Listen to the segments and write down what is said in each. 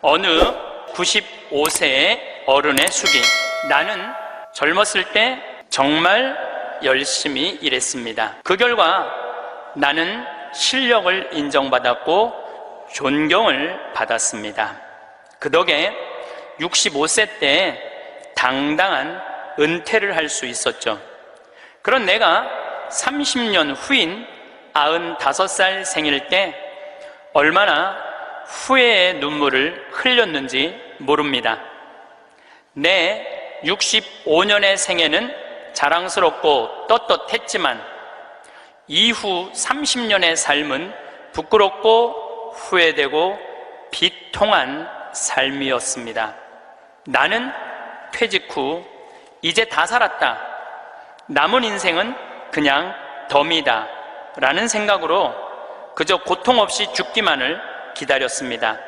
어느 95세의 어른의 수기. 나는 젊었을 때 정말 열심히 일했습니다. 그 결과 나는 실력을 인정받았고 존경을 받았습니다. 그 덕에 65세 때 당당한 은퇴를 할 수 있었죠. 그런 내가 30년 후인 95살 생일 때 얼마나 후회의 눈물을 흘렸는지 모릅니다. 내 65년의 생애는 자랑스럽고 떳떳했지만 이후 30년의 삶은 부끄럽고 후회되고 비통한 삶이었습니다. 나는 퇴직 후 이제 다 살았다. 남은 인생은 그냥 덤이다 라는 생각으로 그저 고통 없이 죽기만을 기다렸습니다.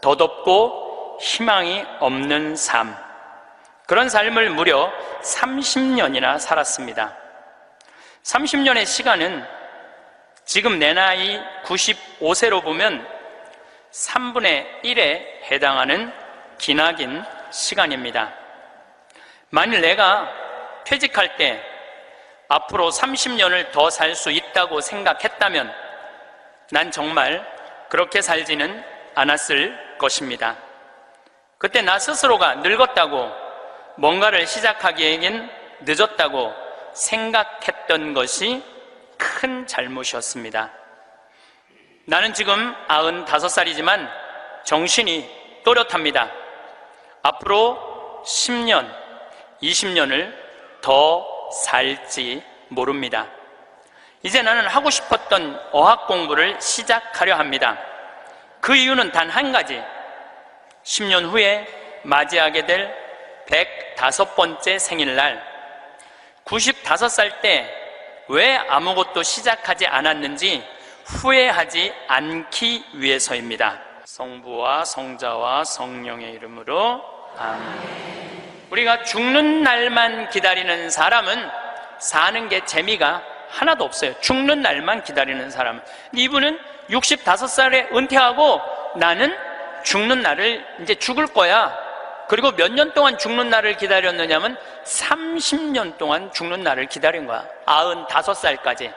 덧없고 희망이 없는 삶, 그런 삶을 무려 30년이나 살았습니다. 30년의 시간은 지금 내 나이 95세로 보면 3분의 1에 해당하는 기나긴 시간입니다. 만일 내가 퇴직할 때 앞으로 30년을 더 살 수 있다고 생각했다면 난 정말 그렇게 살지는 않았을 것입니다. 그때 나 스스로가 늙었다고, 뭔가를 시작하기에는 늦었다고 생각했던 것이 큰 잘못이었습니다. 나는 지금 95살이지만 정신이 또렷합니다. 앞으로 10년, 20년을 더 살지 모릅니다. 이제 나는 하고 싶었던 어학 공부를 시작하려 합니다. 그 이유는 단 한 가지. 10년 후에 맞이하게 될 105번째 생일날, 95살 때 왜 아무것도 시작하지 않았는지 후회하지 않기 위해서입니다. 성부와 성자와 성령의 이름으로 아멘. 우리가 죽는 날만 기다리는 사람은 사는 게 재미가 하나도 없어요. 죽는 날만 기다리는 사람은. 이분은 65살에 은퇴하고 나는 죽는 날을 이제 죽을 거야. 그리고 몇 년 동안 죽는 날을 기다렸느냐면 30년 동안 죽는 날을 기다린 거야. 95살까지.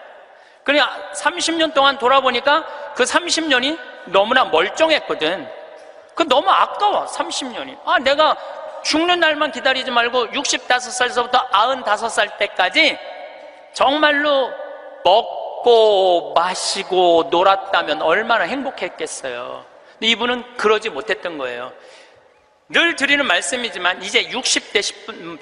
그러니까 30년 동안 돌아보니까 그 30년이 너무나 멀쩡했거든. 그 너무 아까워, 30년이. 내가 죽는 날만 기다리지 말고 65살서부터 95살 때까지 정말로 먹고 마시고 놀았다면 얼마나 행복했겠어요. 근데 이분은 그러지 못했던 거예요. 늘 드리는 말씀이지만 이제 60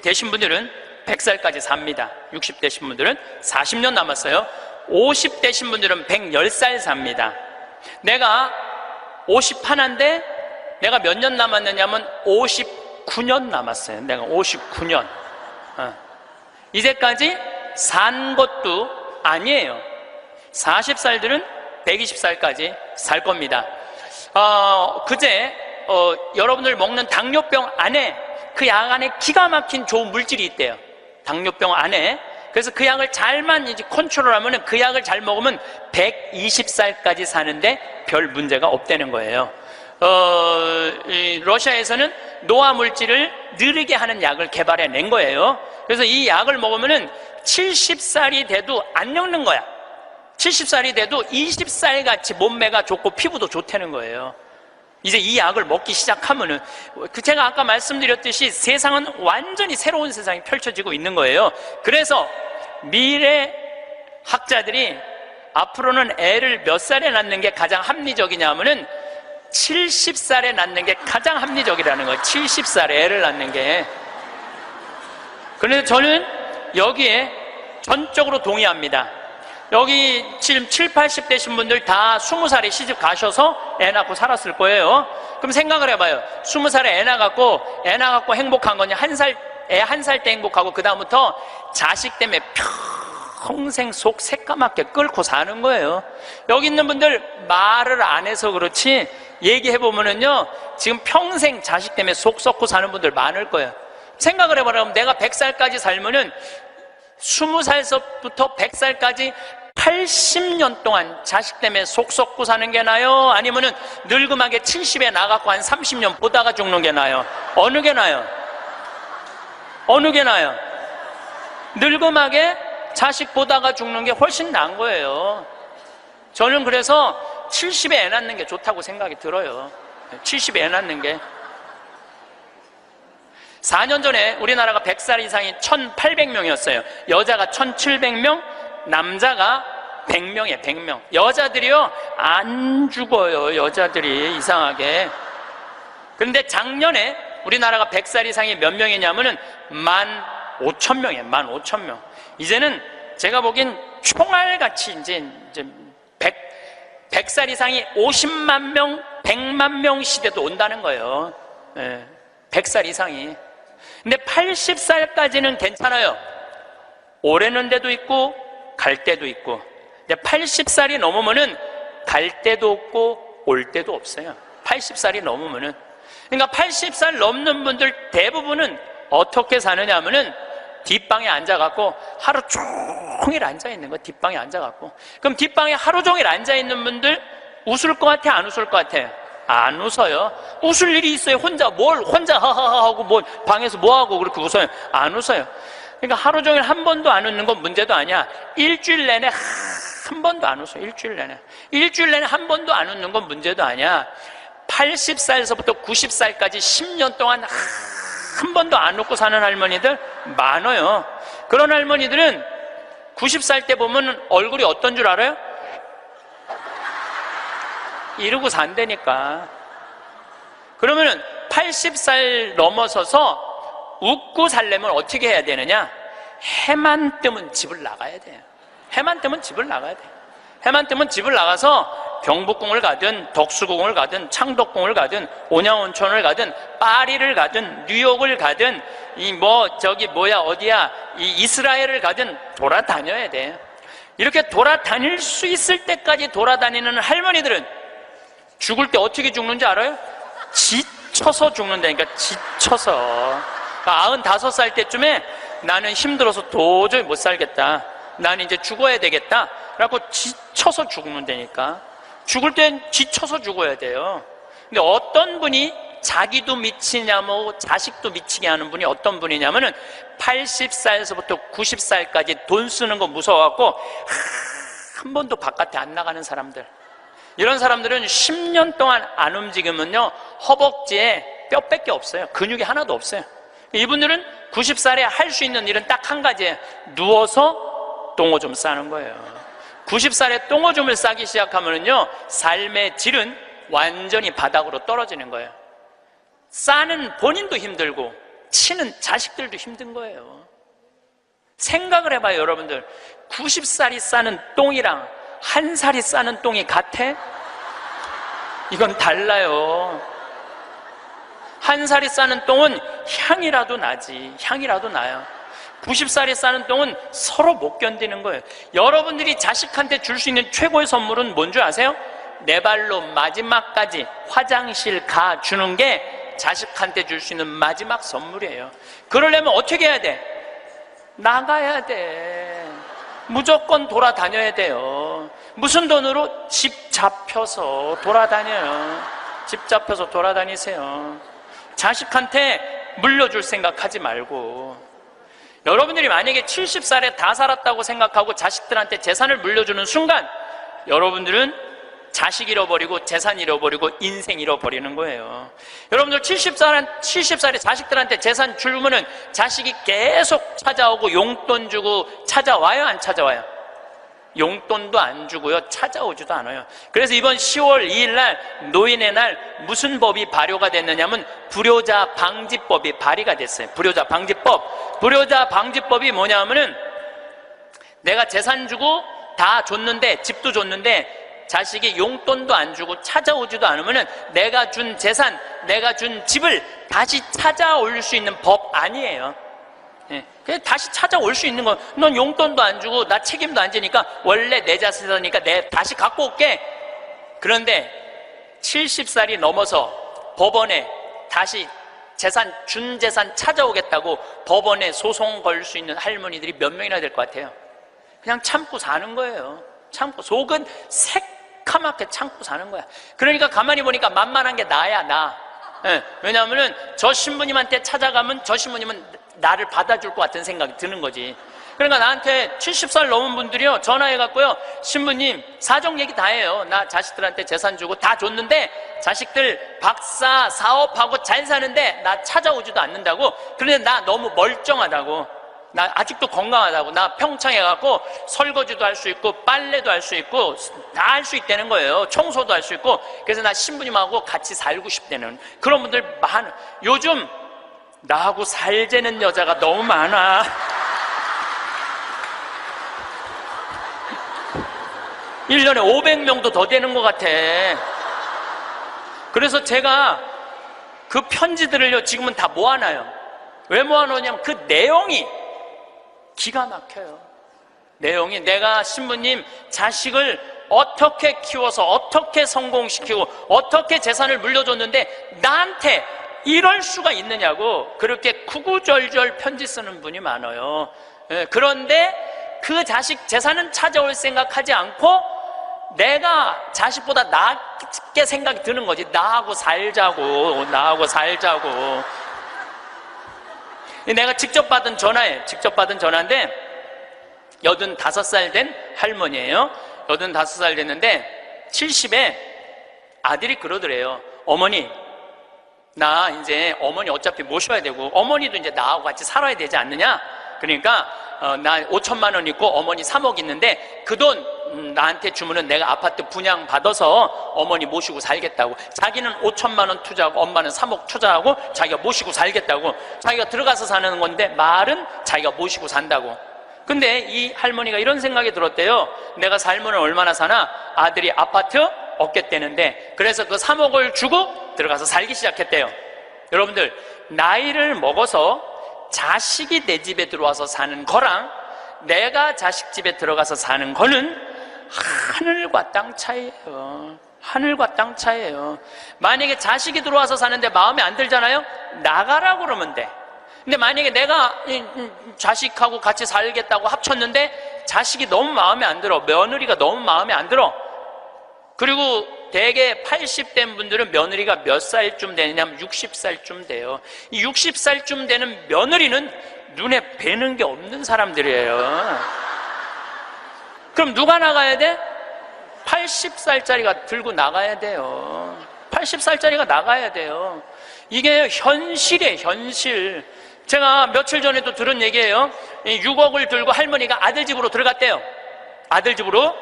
되신 분들은 100살까지 삽니다. 60 되신 분들은 40년 남았어요. 50 되신 분들은 110살 삽니다. 내가 51인데 내가 몇 년 남았느냐면 59년 남았어요. 내가 59년. 이제까지 산 것도 아니에요. 40살들은 120살까지 살 겁니다. 그제 여러분들 먹는 당뇨병 안에, 그 약 안에 기가 막힌 좋은 물질이 있대요. 당뇨병 안에. 그래서 그 약을 잘만 이제 컨트롤하면, 그 약을 잘 먹으면 120살까지 사는데 별 문제가 없다는 거예요. 러시아에서는 노화 물질을 느리게 하는 약을 개발해낸 거예요. 그래서 이 약을 먹으면은 70살이 돼도 안 늙는 거야. 70살이 돼도 20살 같이 몸매가 좋고 피부도 좋다는 거예요. 이제 이 약을 먹기 시작하면은, 제가 아까 말씀드렸듯이 세상은 완전히 새로운 세상이 펼쳐지고 있는 거예요. 그래서 미래 학자들이 앞으로는 애를 몇 살에 낳는 게 가장 합리적이냐 하면은 70살에 낳는 게 가장 합리적이라는 거예요. 70살에 애를 낳는 게. 그래서 저는 여기에 전적으로 동의합니다. 여기 지금 70, 80 되신 분들 다 20살에 시집 가셔서 애 낳고 살았을 거예요. 그럼 생각을 해봐요. 20살에 애 낳고 행복한 거냐? 애 한 살 때 행복하고 그 다음부터 자식 때문에 평생 속 새까맣게 끓고 사는 거예요. 여기 있는 분들 말을 안 해서 그렇지 얘기해보면은요, 지금 평생 자식 때문에 속 썩고 사는 분들 많을 거예요. 생각을 해봐라. 내가 100살까지 살면은 20살서부터 100살까지 80년 동안 자식 때문에 속 썩고 사는 게 나아요? 아니면은 늙음하게 70에 나가고 한 30년 보다가 죽는 게 나아요? 어느 게 나아요? 어느 게 나아요? 늙음하게 자식 보다가 죽는 게 훨씬 나은 거예요. 저는 그래서 70에 애 낳는 게 좋다고 생각이 들어요. 70에 애 낳는 게. 4년 전에 우리나라가 100살 이상이 1,800명이었어요. 여자가 1,700명, 남자가 100명이에요. 100명. 여자들이요 안 죽어요. 여자들이 이상하게. 그런데 작년에 우리나라가 100살 이상이 몇 명이냐면은 15,000명이에요. 15,000명. 이제는 제가 보기엔 총알같이 이제 100살 이상이 50만 명, 100만 명 시대도 온다는 거예요. 100살 이상이. 근데 80살까지는 괜찮아요. 오래는 데도 있고 갈 때도 있고. 근데 80살이 넘으면은 갈 때도 없고 올 때도 없어요. 80살이 넘으면은. 그러니까 80살 넘는 분들 대부분은 어떻게 사느냐 하면은 뒷방에 앉아갖고 하루 종일 앉아있는 거. 뒷방에 앉아갖고. 그럼 뒷방에 하루 종일 앉아있는 분들 웃을 것 같아? 안 웃을 것 같아? 안 웃어요. 웃을 일이 있어요. 혼자 하하하 하고 뭐 방에서 뭐하고 그렇게 웃어요? 안 웃어요. 그러니까 하루 종일 한 번도 안 웃는 건 문제도 아니야. 일주일 내내 한 번도 안 웃어요. 일주일 내내 한 번도 안 웃는 건 문제도 아니야. 80살에서부터 90살까지 10년 동안 한 번도 안 웃고 사는 할머니들 많아요. 그런 할머니들은 90살 때 보면 얼굴이 어떤 줄 알아요? 이러고 산다니까. 그러면은 80살 넘어서서 웃고 살려면 어떻게 해야 되느냐? 해만 뜨면 집을 나가야 돼요. 해만 뜨면 집을 나가야 돼요. 해만 뜨면 집을 나가서 경복궁을 가든 덕수궁을 가든 창덕궁을 가든 온양온천을 가든 파리를 가든 뉴욕을 가든 어디야 이스라엘을 가든 돌아다녀야 돼. 이렇게 돌아다닐 수 있을 때까지 돌아다니는 할머니들은 죽을 때 어떻게 죽는지 알아요? 지쳐서 죽는다니까. 지쳐서. 95살 때쯤에 나는 힘들어서 도저히 못 살겠다, 나는 이제 죽어야 되겠다 라고 지쳐서 죽는다니까. 죽을 땐 지쳐서 죽어야 돼요. 근데 어떤 분이 자기도 미치냐고 자식도 미치게 하는 분이 어떤 분이냐면은 80살에서부터 90살까지 돈 쓰는 거 무서워갖고 한 번도 바깥에 안 나가는 사람들. 이런 사람들은 10년 동안 안 움직이면요 허벅지에 뼈밖에 없어요. 근육이 하나도 없어요. 이분들은 90살에 할 수 있는 일은 딱 한 가지예요. 누워서 똥오줌 싸는 거예요. 90살에 똥오줌을 싸기 시작하면요 삶의 질은 완전히 바닥으로 떨어지는 거예요. 싸는 본인도 힘들고 치는 자식들도 힘든 거예요. 생각을 해봐요. 여러분들 90살이 싸는 똥이랑 1살이 싸는 똥이 같아? 이건 달라요. 1살이 싸는 똥은 향이라도 나지. 향이라도 나요. 90살이 싸는 똥은 서로 못 견디는 거예요. 여러분들이 자식한테 줄 수 있는 최고의 선물은 뭔 줄 아세요? 내 발로 마지막까지 화장실 가 주는 게 자식한테 줄 수 있는 마지막 선물이에요. 그러려면 어떻게 해야 돼? 나가야 돼. 무조건 돌아다녀야 돼요. 무슨 돈으로? 집 잡혀서 돌아다녀요. 집 잡혀서 돌아다니세요. 자식한테 물려줄 생각하지 말고. 여러분들이 만약에 70살에 다 살았다고 생각하고 자식들한테 재산을 물려주는 순간 여러분들은 자식 잃어버리고 재산 잃어버리고 인생 잃어버리는 거예요. 여러분들 70살에 자식들한테 재산 주면은 자식이 계속 찾아오고 용돈 주고 찾아와요? 안 찾아와요? 용돈도 안 주고요 찾아오지도 않아요. 그래서 이번 10월 2일 날 노인의 날 무슨 법이 발효가 됐느냐면 불효자 방지법이 발의가 됐어요. 불효자 방지법. 불효자 방지법이 뭐냐면은 내가 재산 주고 다 줬는데 집도 줬는데 자식이 용돈도 안 주고 찾아오지도 않으면은 내가 준 재산, 내가 준 집을 다시 찾아올 수 있는 법 아니에요. 예. 그냥 다시 찾아올 수 있는 거. 넌 용돈도 안 주고 나 책임도 안 지니까 원래 내 자산이니까 내 다시 갖고 올게. 그런데 70살이 넘어서 법원에 다시 준 재산 찾아오겠다고 법원에 소송 걸 수 있는 할머니들이 몇 명이나 될 것 같아요? 그냥 참고 사는 거예요. 참고, 속은 새카맣게 참고 사는 거야. 그러니까 가만히 보니까 만만한 게 나야, 나. 예, 왜냐하면은 저 신부님한테 찾아가면 저 신부님은 나를 받아줄 것 같은 생각이 드는 거지. 그러니까 나한테 70살 넘은 분들이요, 전화해갖고요, 신부님, 사정 얘기 다 해요. 나 자식들한테 재산 주고 다 줬는데, 자식들 박사, 사업하고 잘 사는데, 나 찾아오지도 않는다고. 그런데 나 너무 멀쩡하다고. 나 아직도 건강하다고. 나 평창해갖고 설거지도 할 수 있고, 빨래도 할 수 있고, 다 할 수 있다는 거예요. 청소도 할 수 있고. 그래서 나 신부님하고 같이 살고 싶다는 그런 분들 많아. 요즘 나하고 살자는 여자가 너무 많아. 일년에 500명도 더 되는 것 같아. 그래서 제가 그 편지들을요, 지금은 다 모아놔요. 왜 모아놓냐면 그 내용이 기가 막혀요. 내용이, 내가 신부님 자식을 어떻게 키워서 어떻게 성공시키고 어떻게 재산을 물려줬는데 나한테 이럴 수가 있느냐고 그렇게 구구절절 편지 쓰는 분이 많아요. 그런데 그 자식 재산은 찾아올 생각하지 않고 내가 자식보다 낫게 생각이 드는 거지. 나하고 살자고. 내가 직접 받은 전화인데 85살 된 할머니예요. 85살 됐는데 70에 아들이 그러더래요. 어머니, 나 이제 어머니 어차피 모셔야 되고 어머니도 이제 나하고 같이 살아야 되지 않느냐. 그러니까 나 5천만 원 있고 어머니 3억 있는데 그 돈 나한테 주면은 내가 아파트 분양 받아서 어머니 모시고 살겠다고. 자기는 5천만 원 투자하고 엄마는 3억 투자하고 자기가 모시고 살겠다고. 자기가 들어가서 사는 건데 말은 자기가 모시고 산다고. 근데 이 할머니가 이런 생각이 들었대요. 내가 살면 얼마나 사나? 아들이 아파트 얻겠다는데, 그래서 그 3억을 주고 들어가서 살기 시작했대요. 여러분들, 나이를 먹어서 자식이 내 집에 들어와서 사는 거랑 내가 자식 집에 들어가서 사는 거는 하늘과 땅 차이예요. 하늘과 땅 차이예요. 만약에 자식이 들어와서 사는데 마음에 안 들잖아요? 나가라고 그러면 돼. 근데 만약에 내가 자식하고 같이 살겠다고 합쳤는데 자식이 너무 마음에 안 들어, 며느리가 너무 마음에 안 들어. 그리고 대개 80된 분들은 며느리가 몇 살쯤 되냐면 60살쯤 돼요. 이 60살쯤 되는 며느리는 눈에 뵈는 게 없는 사람들이에요. 그럼 누가 나가야 돼? 80살짜리가 들고 나가야 돼요. 80살짜리가 나가야 돼요. 이게 현실이에요, 현실. 제가 며칠 전에도 들은 얘기예요. 6억을 들고 할머니가 아들 집으로 들어갔대요. 아들 집으로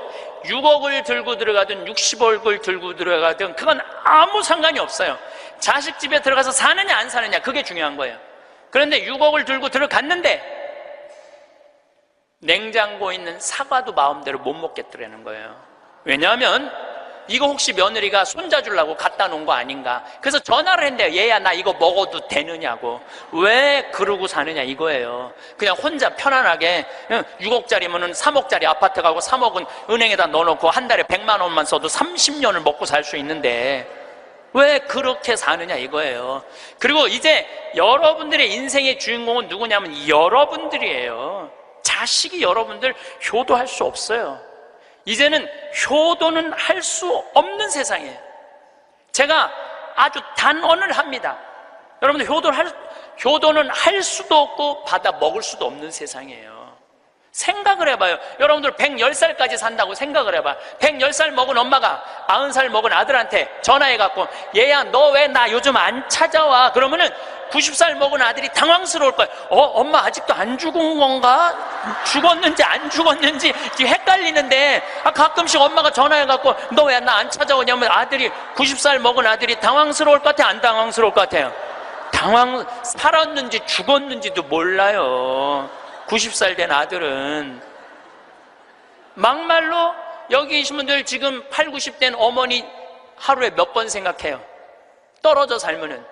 6억을 들고 들어가든 60억을 들고 들어가든 그건 아무 상관이 없어요. 자식 집에 들어가서 사느냐 안 사느냐, 그게 중요한 거예요. 그런데 6억을 들고 들어갔는데 냉장고에 있는 사과도 마음대로 못 먹겠더라는 거예요. 왜냐하면 이거 혹시 며느리가 손자 주려고 갖다 놓은 거 아닌가. 그래서 전화를 했는데요. 얘야, 나 이거 먹어도 되느냐고. 왜 그러고 사느냐 이거예요. 그냥 혼자 편안하게 6억짜리면은 3억짜리 아파트 가고 3억은 은행에다 넣어놓고 한 달에 100만 원만 써도 30년을 먹고 살 수 있는데 왜 그렇게 사느냐 이거예요. 그리고 이제 여러분들의 인생의 주인공은 누구냐면 여러분들이에요. 자식이 여러분들 효도할 수 없어요. 이제는 효도는 할 수 없는 세상이에요. 제가 아주 단언을 합니다. 여러분들 효도는 할 수도 없고 받아 먹을 수도 없는 세상이에요. 생각을 해봐요. 여러분들 110살까지 산다고 생각을 해봐요. 110살 먹은 엄마가 90살 먹은 아들한테 전화해갖고 얘야, 너 왜 나 요즘 안 찾아와? 그러면은 90살 먹은 아들이 당황스러울 거예요. 엄마 아직도 안 죽은 건가? 죽었는지 안 죽었는지 지금 헷갈리는데, 가끔씩 엄마가 전화해갖고 너 왜 나 안 찾아오냐면 아들이 90살 먹은 아들이 당황스러울 것 같아요? 안 당황스러울 것 같아요? 살았는지 죽었는지도 몰라요. 90살 된 아들은. 막말로 여기 계신 분들 지금 8, 90된 어머니 하루에 몇 번 생각해요? 떨어져 살면은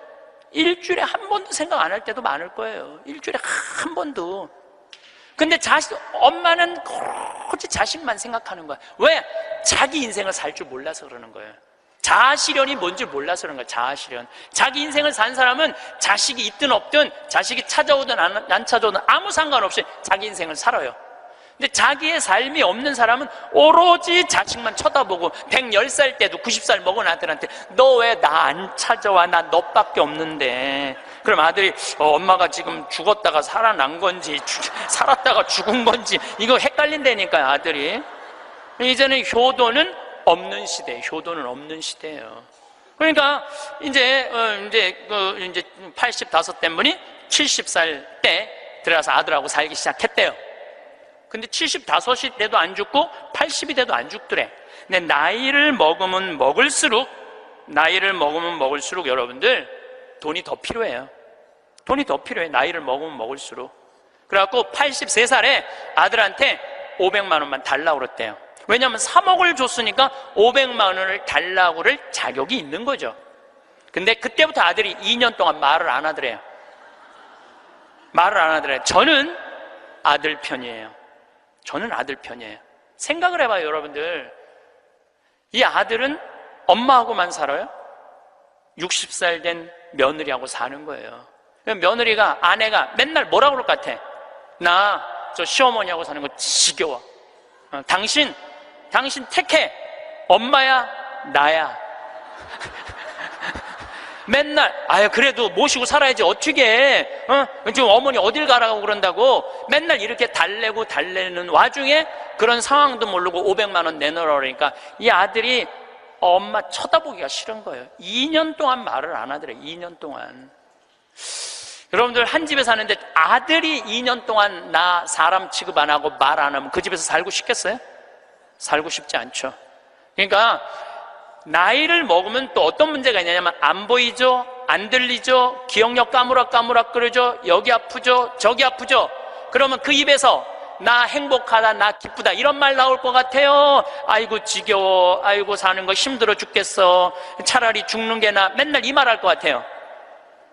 일주일에 한 번도 생각 안 할 때도 많을 거예요. 일주일에 한 번도. 근데 엄마는 오로지 자식만 생각하는 거야. 왜? 자기 인생을 살 줄 몰라서 그러는 거예요. 자아실현이 뭔지 몰라서 그런 거야. 자아실현. 자기 인생을 산 사람은 자식이 있든 없든, 자식이 찾아오든 안 찾아오든 아무 상관없이 자기 인생을 살아요. 근데 자기의 삶이 없는 사람은 오로지 자식만 쳐다보고 110살 때도 90살 먹은 아들한테 너 왜 나 안 찾아와? 나 너밖에 없는데. 그럼 아들이 엄마가 지금 죽었다가 살아난 건지 살았다가 죽은 건지 이거 헷갈린다니까요, 아들이. 이제는 효도는 없는 시대, 효도는 없는 시대예요. 그러니까 이제 85된 분이 70살 때 들어가서 아들하고 살기 시작했대요. 근데 75이 돼도 안 죽고 80이 돼도 안 죽더래. 근데 나이를 먹으면 먹을수록 여러분들 돈이 더 필요해요. 돈이 더 필요해. 나이를 먹으면 먹을수록. 그래갖고 83살에 아들한테 500만 원만 달라고 그랬대요. 왜냐하면 3억을 줬으니까 500만 원을 달라고 그럴 자격이 있는 거죠. 근데 그때부터 아들이 2년 동안 말을 안 하더래요. 말을 안 하더래요. 저는 아들 편이에요. 저는 아들 편이에요. 생각을 해봐요, 여러분들. 이 아들은 엄마하고만 살아요? 60살 된 며느리하고 사는 거예요. 며느리가, 아내가 맨날 뭐라고 그럴 것 같아? 나 저 시어머니하고 사는 거 지겨워. 당신 택해. 엄마야, 나야. 맨날 그래도 모시고 살아야지 어떻게 지금 어머니 어딜 가라고 그런다고 맨날 이렇게 달래는 와중에 그런 상황도 모르고 500만 원 내놓으라 그러니까 이 아들이 엄마 쳐다보기가 싫은 거예요. 2년 동안 말을 안 하더래. 2년 동안. 여러분들 한 집에 사는데 아들이 2년 동안 나 사람 취급 안 하고 말 안 하면 그 집에서 살고 싶겠어요? 살고 싶지 않죠. 그러니까 나이를 먹으면 또 어떤 문제가 있냐면 안 보이죠? 안 들리죠? 기억력 까무락까무락거리죠? 여기 아프죠? 저기 아프죠? 그러면 그 입에서 나 행복하다, 나 기쁘다 이런 말 나올 것 같아요. 아이고 지겨워, 아이고 사는 거 힘들어 죽겠어, 차라리 죽는 게 나, 맨날 이 말 할 것 같아요.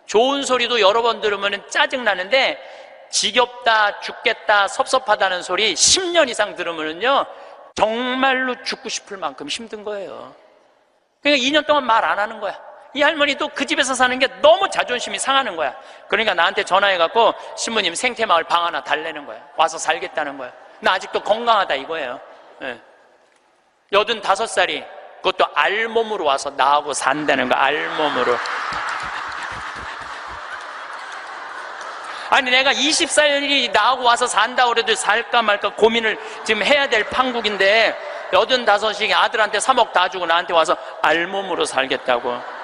좋은 소리도 여러 번 들으면 짜증나는데 지겹다, 죽겠다, 섭섭하다는 소리 10년 이상 들으면요 정말로 죽고 싶을 만큼 힘든 거예요. 그러니까 2년 동안 말 안 하는 거야. 이 할머니도 그 집에서 사는 게 너무 자존심이 상하는 거야. 그러니까 나한테 전화해갖고 신부님 생태마을 방 하나 달래는 거야. 와서 살겠다는 거야. 나 아직도 건강하다 이거예요. 85살이 그것도 알몸으로 와서 나하고 산다는 거야. 알몸으로. 아니 내가 20살이 나하고 와서 산다고 그래도 살까 말까 고민을 지금 해야 될 판국인데 85이 아들한테 3억 다 주고 나한테 와서 알몸으로 살겠다고.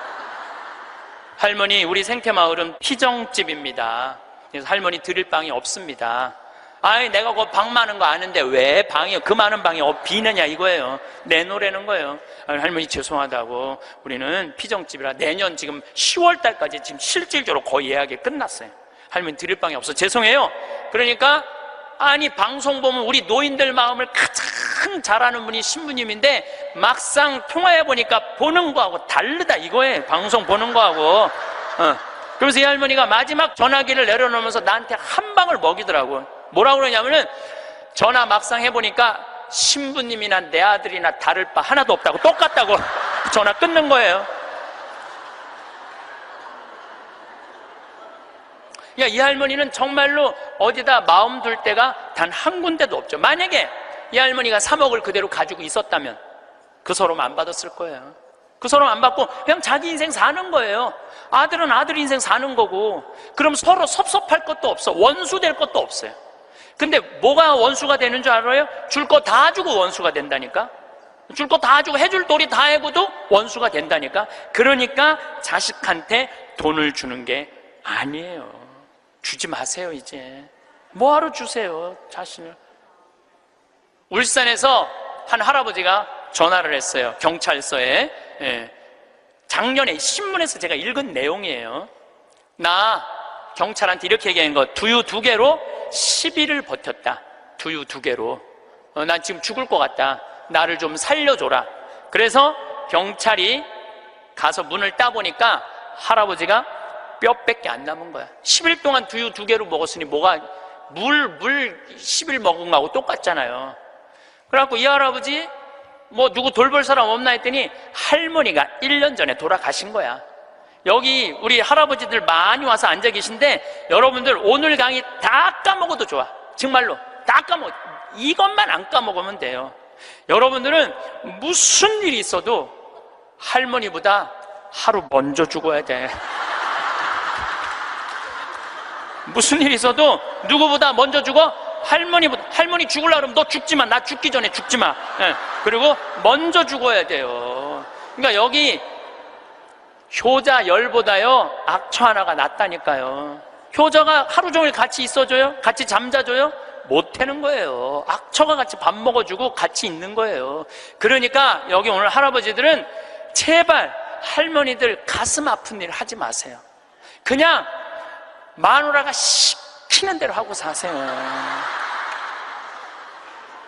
할머니, 우리 생태마을은 피정집입니다. 그래서 할머니 드릴 방이 없습니다. 아니 내가 그 방 많은 거 아는데 왜 방이 그 많은 방이 비느냐 이거예요. 내놓으라는 거예요. 아니, 할머니 죄송하다고 우리는 피정집이라 내년 지금 10월 달까지 지금 실질적으로 거의 예약이 끝났어요. 할머니 드릴 방이 없어. 죄송해요. 그러니까 아니 방송 보면 우리 노인들 마음을 가장 잘 아는 분이 신부님인데 막상 통화해보니까 보는 거하고 다르다 이거예요. 방송 보는 거하고. 그래서 이 할머니가 마지막 전화기를 내려놓으면서 나한테 한 방을 먹이더라고. 뭐라고 그러냐면은 전화 막상 해보니까 신부님이나 내 아들이나 다를 바 하나도 없다고, 똑같다고 전화 끊는 거예요. 야, 이 할머니는 정말로 어디다 마음 둘 데가 단 한 군데도 없죠. 만약에 이 할머니가 3억을 그대로 가지고 있었다면 그 서름 안 받았을 거예요. 그 서름 안 받고 그냥 자기 인생 사는 거예요. 아들은 아들 인생 사는 거고. 그럼 서로 섭섭할 것도 없어. 원수 될 것도 없어요. 근데 뭐가 원수가 되는 줄 알아요? 줄 거 다 주고 원수가 된다니까. 줄 거 다 주고 해줄 도리 다 해고도 원수가 된다니까. 그러니까 자식한테 돈을 주는 게 아니에요. 주지 마세요. 이제 뭐하러 주세요 자신을. 울산에서 한 할아버지가 전화를 했어요. 경찰서에. 작년에 신문에서 제가 읽은 내용이에요. 나 경찰한테 이렇게 얘기한 거, 두유 2개로 10일을 버텼다. 두유 2개로. 난 지금 죽을 것 같다. 나를 좀 살려줘라. 그래서 경찰이 가서 문을 따보니까 할아버지가 뼈밖에 안 남은 거야. 10일 동안 두유 2개로 먹었으니 뭐가 물 10일 먹은 거하고 똑같잖아요. 그래갖고 이 할아버지 뭐 누구 돌볼 사람 없나 했더니 할머니가 1년 전에 돌아가신 거야. 여기 우리 할아버지들 많이 와서 앉아 계신데 여러분들 오늘 강의 다 까먹어도 좋아. 정말로 다 까먹어. 이것만 안 까먹으면 돼요. 여러분들은 무슨 일이 있어도 할머니보다 하루 먼저 죽어야 돼. 무슨 일이 있어도 누구보다 먼저 죽어? 할머니보다. 할머니 죽으려고 그러면 너 죽지 마. 나 죽기 전에 죽지 마. 예. 그리고 먼저 죽어야 돼요. 그러니까 여기 효자 열보다요 악처 하나가 낫다니까요. 효자가 하루 종일 같이 있어줘요? 같이 잠자줘요? 못하는 거예요. 악처가 같이 밥 먹어주고 같이 있는 거예요. 그러니까 여기 오늘 할아버지들은 제발 할머니들 가슴 아픈 일 하지 마세요. 그냥 마누라가 시키는 대로 하고 사세요.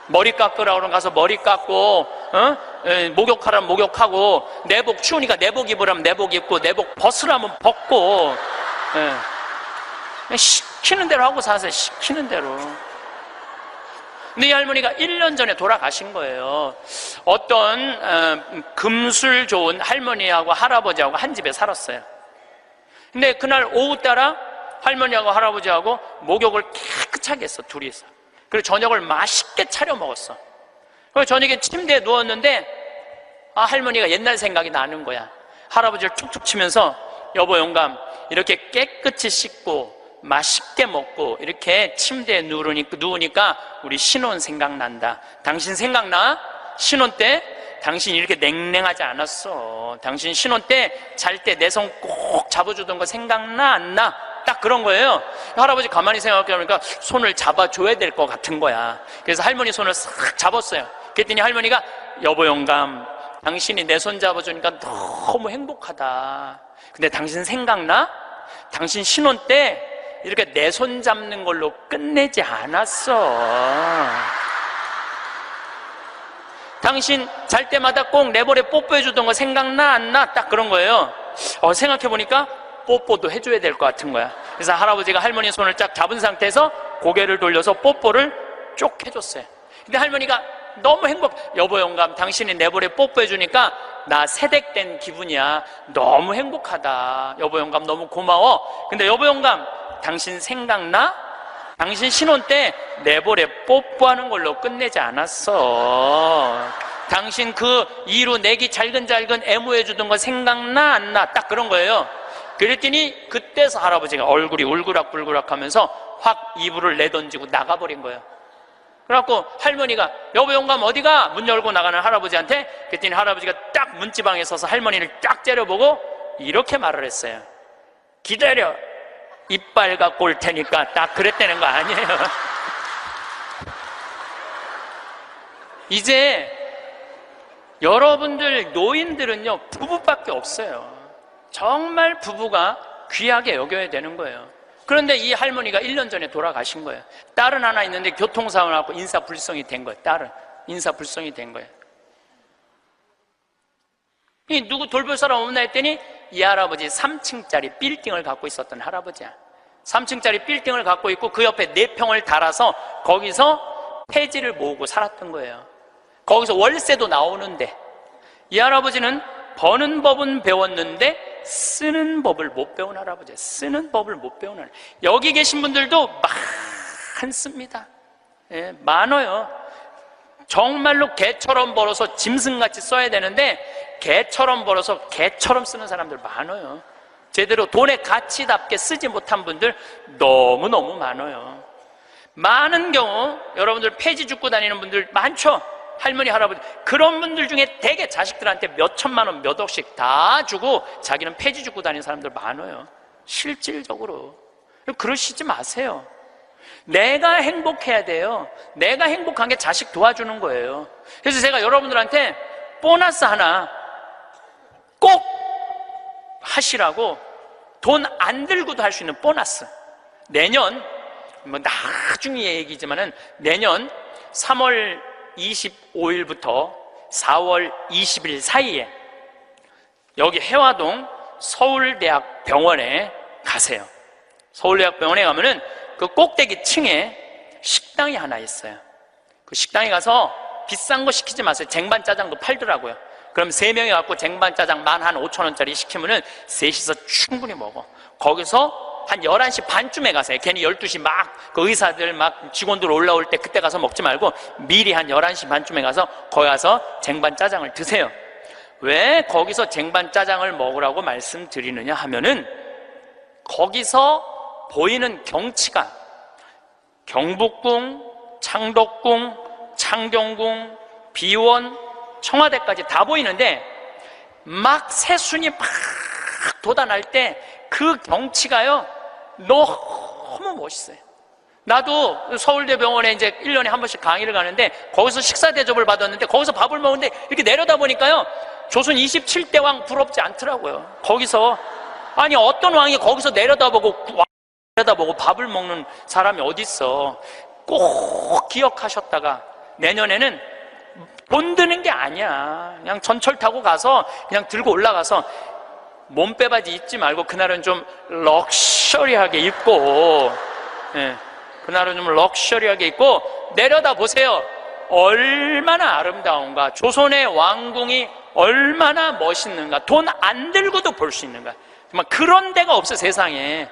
머리 깎으라 그러면 가서 머리 깎고, 목욕하라면 목욕하고, 내복 추우니까 내복 입으라면 내복 입고, 내복 벗으라면 벗고, 시키는 대로 하고 사세요. 시키는 대로. 근데 이 할머니가 1년 전에 돌아가신 거예요. 어떤 금술 좋은 할머니하고 할아버지하고 한 집에 살았어요. 근데 그날 오후 따라 할머니하고 할아버지하고 목욕을 깨끗하게 했어, 둘이서. 그리고 저녁을 맛있게 차려 먹었어. 그래서 저녁에 침대에 누웠는데 할머니가 옛날 생각이 나는 거야. 할아버지를 툭툭 치면서 여보 영감, 이렇게 깨끗이 씻고 맛있게 먹고 이렇게 침대에 누우니까 우리 신혼 생각난다. 당신 생각나? 신혼 때 당신 이렇게 냉랭하지 않았어. 당신 신혼 때 잘 때 내 손 꼭 잡아주던 거 생각나 안 나? 딱 그런 거예요. 할아버지 가만히 생각해보니까 손을 잡아줘야 될 것 같은 거야. 그래서 할머니 손을 싹 잡았어요. 그랬더니 할머니가 여보 영감, 당신이 내 손 잡아주니까 너무 행복하다. 근데 당신 생각나? 당신 신혼 때 이렇게 내 손 잡는 걸로 끝내지 않았어. 당신 잘 때마다 꼭 내 볼에 뽀뽀해주던 거 생각나 안 나? 딱 그런 거예요. 생각해보니까 뽀뽀도 해줘야 될 것 같은 거야. 그래서 할아버지가 할머니 손을 쫙 잡은 상태에서 고개를 돌려서 뽀뽀를 쪽 해줬어요. 근데 할머니가 너무 여보 영감, 당신이 내 볼에 뽀뽀해주니까 나 세댁된 기분이야. 너무 행복하다. 여보 영감 너무 고마워. 근데 여보 영감, 당신 생각나? 당신 신혼 때 내 볼에 뽀뽀하는 걸로 끝내지 않았어. 당신 그 이루 내기 잘근잘근 애무해주던 거 생각나 안 나? 딱 그런 거예요. 그랬더니 그때서 할아버지가 얼굴이 울그락불그락 하면서 확 이불을 내던지고 나가버린 거예요. 그래갖고 할머니가 여보 영감 어디가? 문 열고 나가는 할아버지한테. 그랬더니 할아버지가 딱 문지방에 서서 할머니를 쫙 째려보고 이렇게 말을 했어요. 기다려, 이빨 갖고 올 테니까. 딱 그랬다는 거 아니에요. 이제 여러분들 노인들은요 부부밖에 없어요. 정말 부부가 귀하게 여겨야 되는 거예요. 그런데 이 할머니가 1년 전에 돌아가신 거예요. 딸은 하나 있는데 교통사고를 하고 인사불성이 된 거예요. 딸은 인사불성이 된 거예요. 누구 돌볼 사람 없나 했더니 이 할아버지 3층짜리 빌딩을 갖고 있었던 할아버지야. 3층짜리 빌딩을 갖고 있고 그 옆에 4평을 달아서 거기서 폐지를 모으고 살았던 거예요. 거기서 월세도 나오는데 이 할아버지는 버는 법은 배웠는데 쓰는 법을 못 배운 할아버지예요. 쓰는 법을 못 배운 할아버지. 여기 계신 분들도 많습니다. 많아요. 정말로 개처럼 벌어서 짐승같이 써야 되는데 개처럼 벌어서 개처럼 쓰는 사람들 많아요. 제대로 돈의 가치답게 쓰지 못한 분들 너무너무 많아요. 많은 경우 여러분들 폐지 줍고 다니는 분들 많죠. 할머니, 할아버지. 그런 분들 중에 대개 자식들한테 몇 천만 원, 몇 억씩 다 주고 자기는 폐지 줍고 다니는 사람들 많아요. 실질적으로. 그러시지 마세요. 내가 행복해야 돼요. 내가 행복한 게 자식 도와주는 거예요. 그래서 제가 여러분들한테 보너스 하나 꼭 하시라고, 돈 안 들고도 할 수 있는 보너스. 내년, 나중에 얘기지만은 내년 3월 25일부터 4월 20일 사이에 여기 해화동 서울대학병원에 가세요. 서울대학병원에 가면은 그 꼭대기 층에 식당이 하나 있어요. 그 식당에 가서 비싼 거 시키지 마세요. 쟁반짜장도 팔더라고요. 그럼 3명이 갖고 쟁반짜장 15,000원짜리 시키면은 셋이서 충분히 먹어. 거기서 한 11시 반쯤에 가세요. 괜히 12시 막 그 의사들 막 직원들 올라올 때 그때 가서 먹지 말고 미리 한 11시 반쯤에 가서 거기 가서 쟁반 짜장을 드세요. 왜 거기서 쟁반 짜장을 먹으라고 말씀드리느냐 하면은 거기서 보이는 경치가 경복궁, 창덕궁, 창경궁, 비원, 청와대까지 다 보이는데 막 새순이 막 돋아날 때 그 경치가요 너무 멋있어요. 나도 서울대병원에 이제 1년에 한 번씩 강의를 가는데 거기서 식사 대접을 받았는데 거기서 밥을 먹는데 이렇게 내려다 보니까요 조선 27대 왕 부럽지 않더라고요. 거기서 아니 어떤 왕이 거기서 내려다보고 밥을 먹는 사람이 어딨어. 꼭 기억하셨다가 내년에는 돈 드는 게 아니야. 그냥 전철 타고 가서 그냥 들고 올라가서 몸빼바지 입지 말고 그날은 좀 럭셔리하게 입고 그날은 좀 럭셔리하게 입고 내려다 보세요. 얼마나 아름다운가. 조선의 왕궁이 얼마나 멋있는가. 돈 안 들고도 볼 수 있는가. 정말 그런 데가 없어 세상에.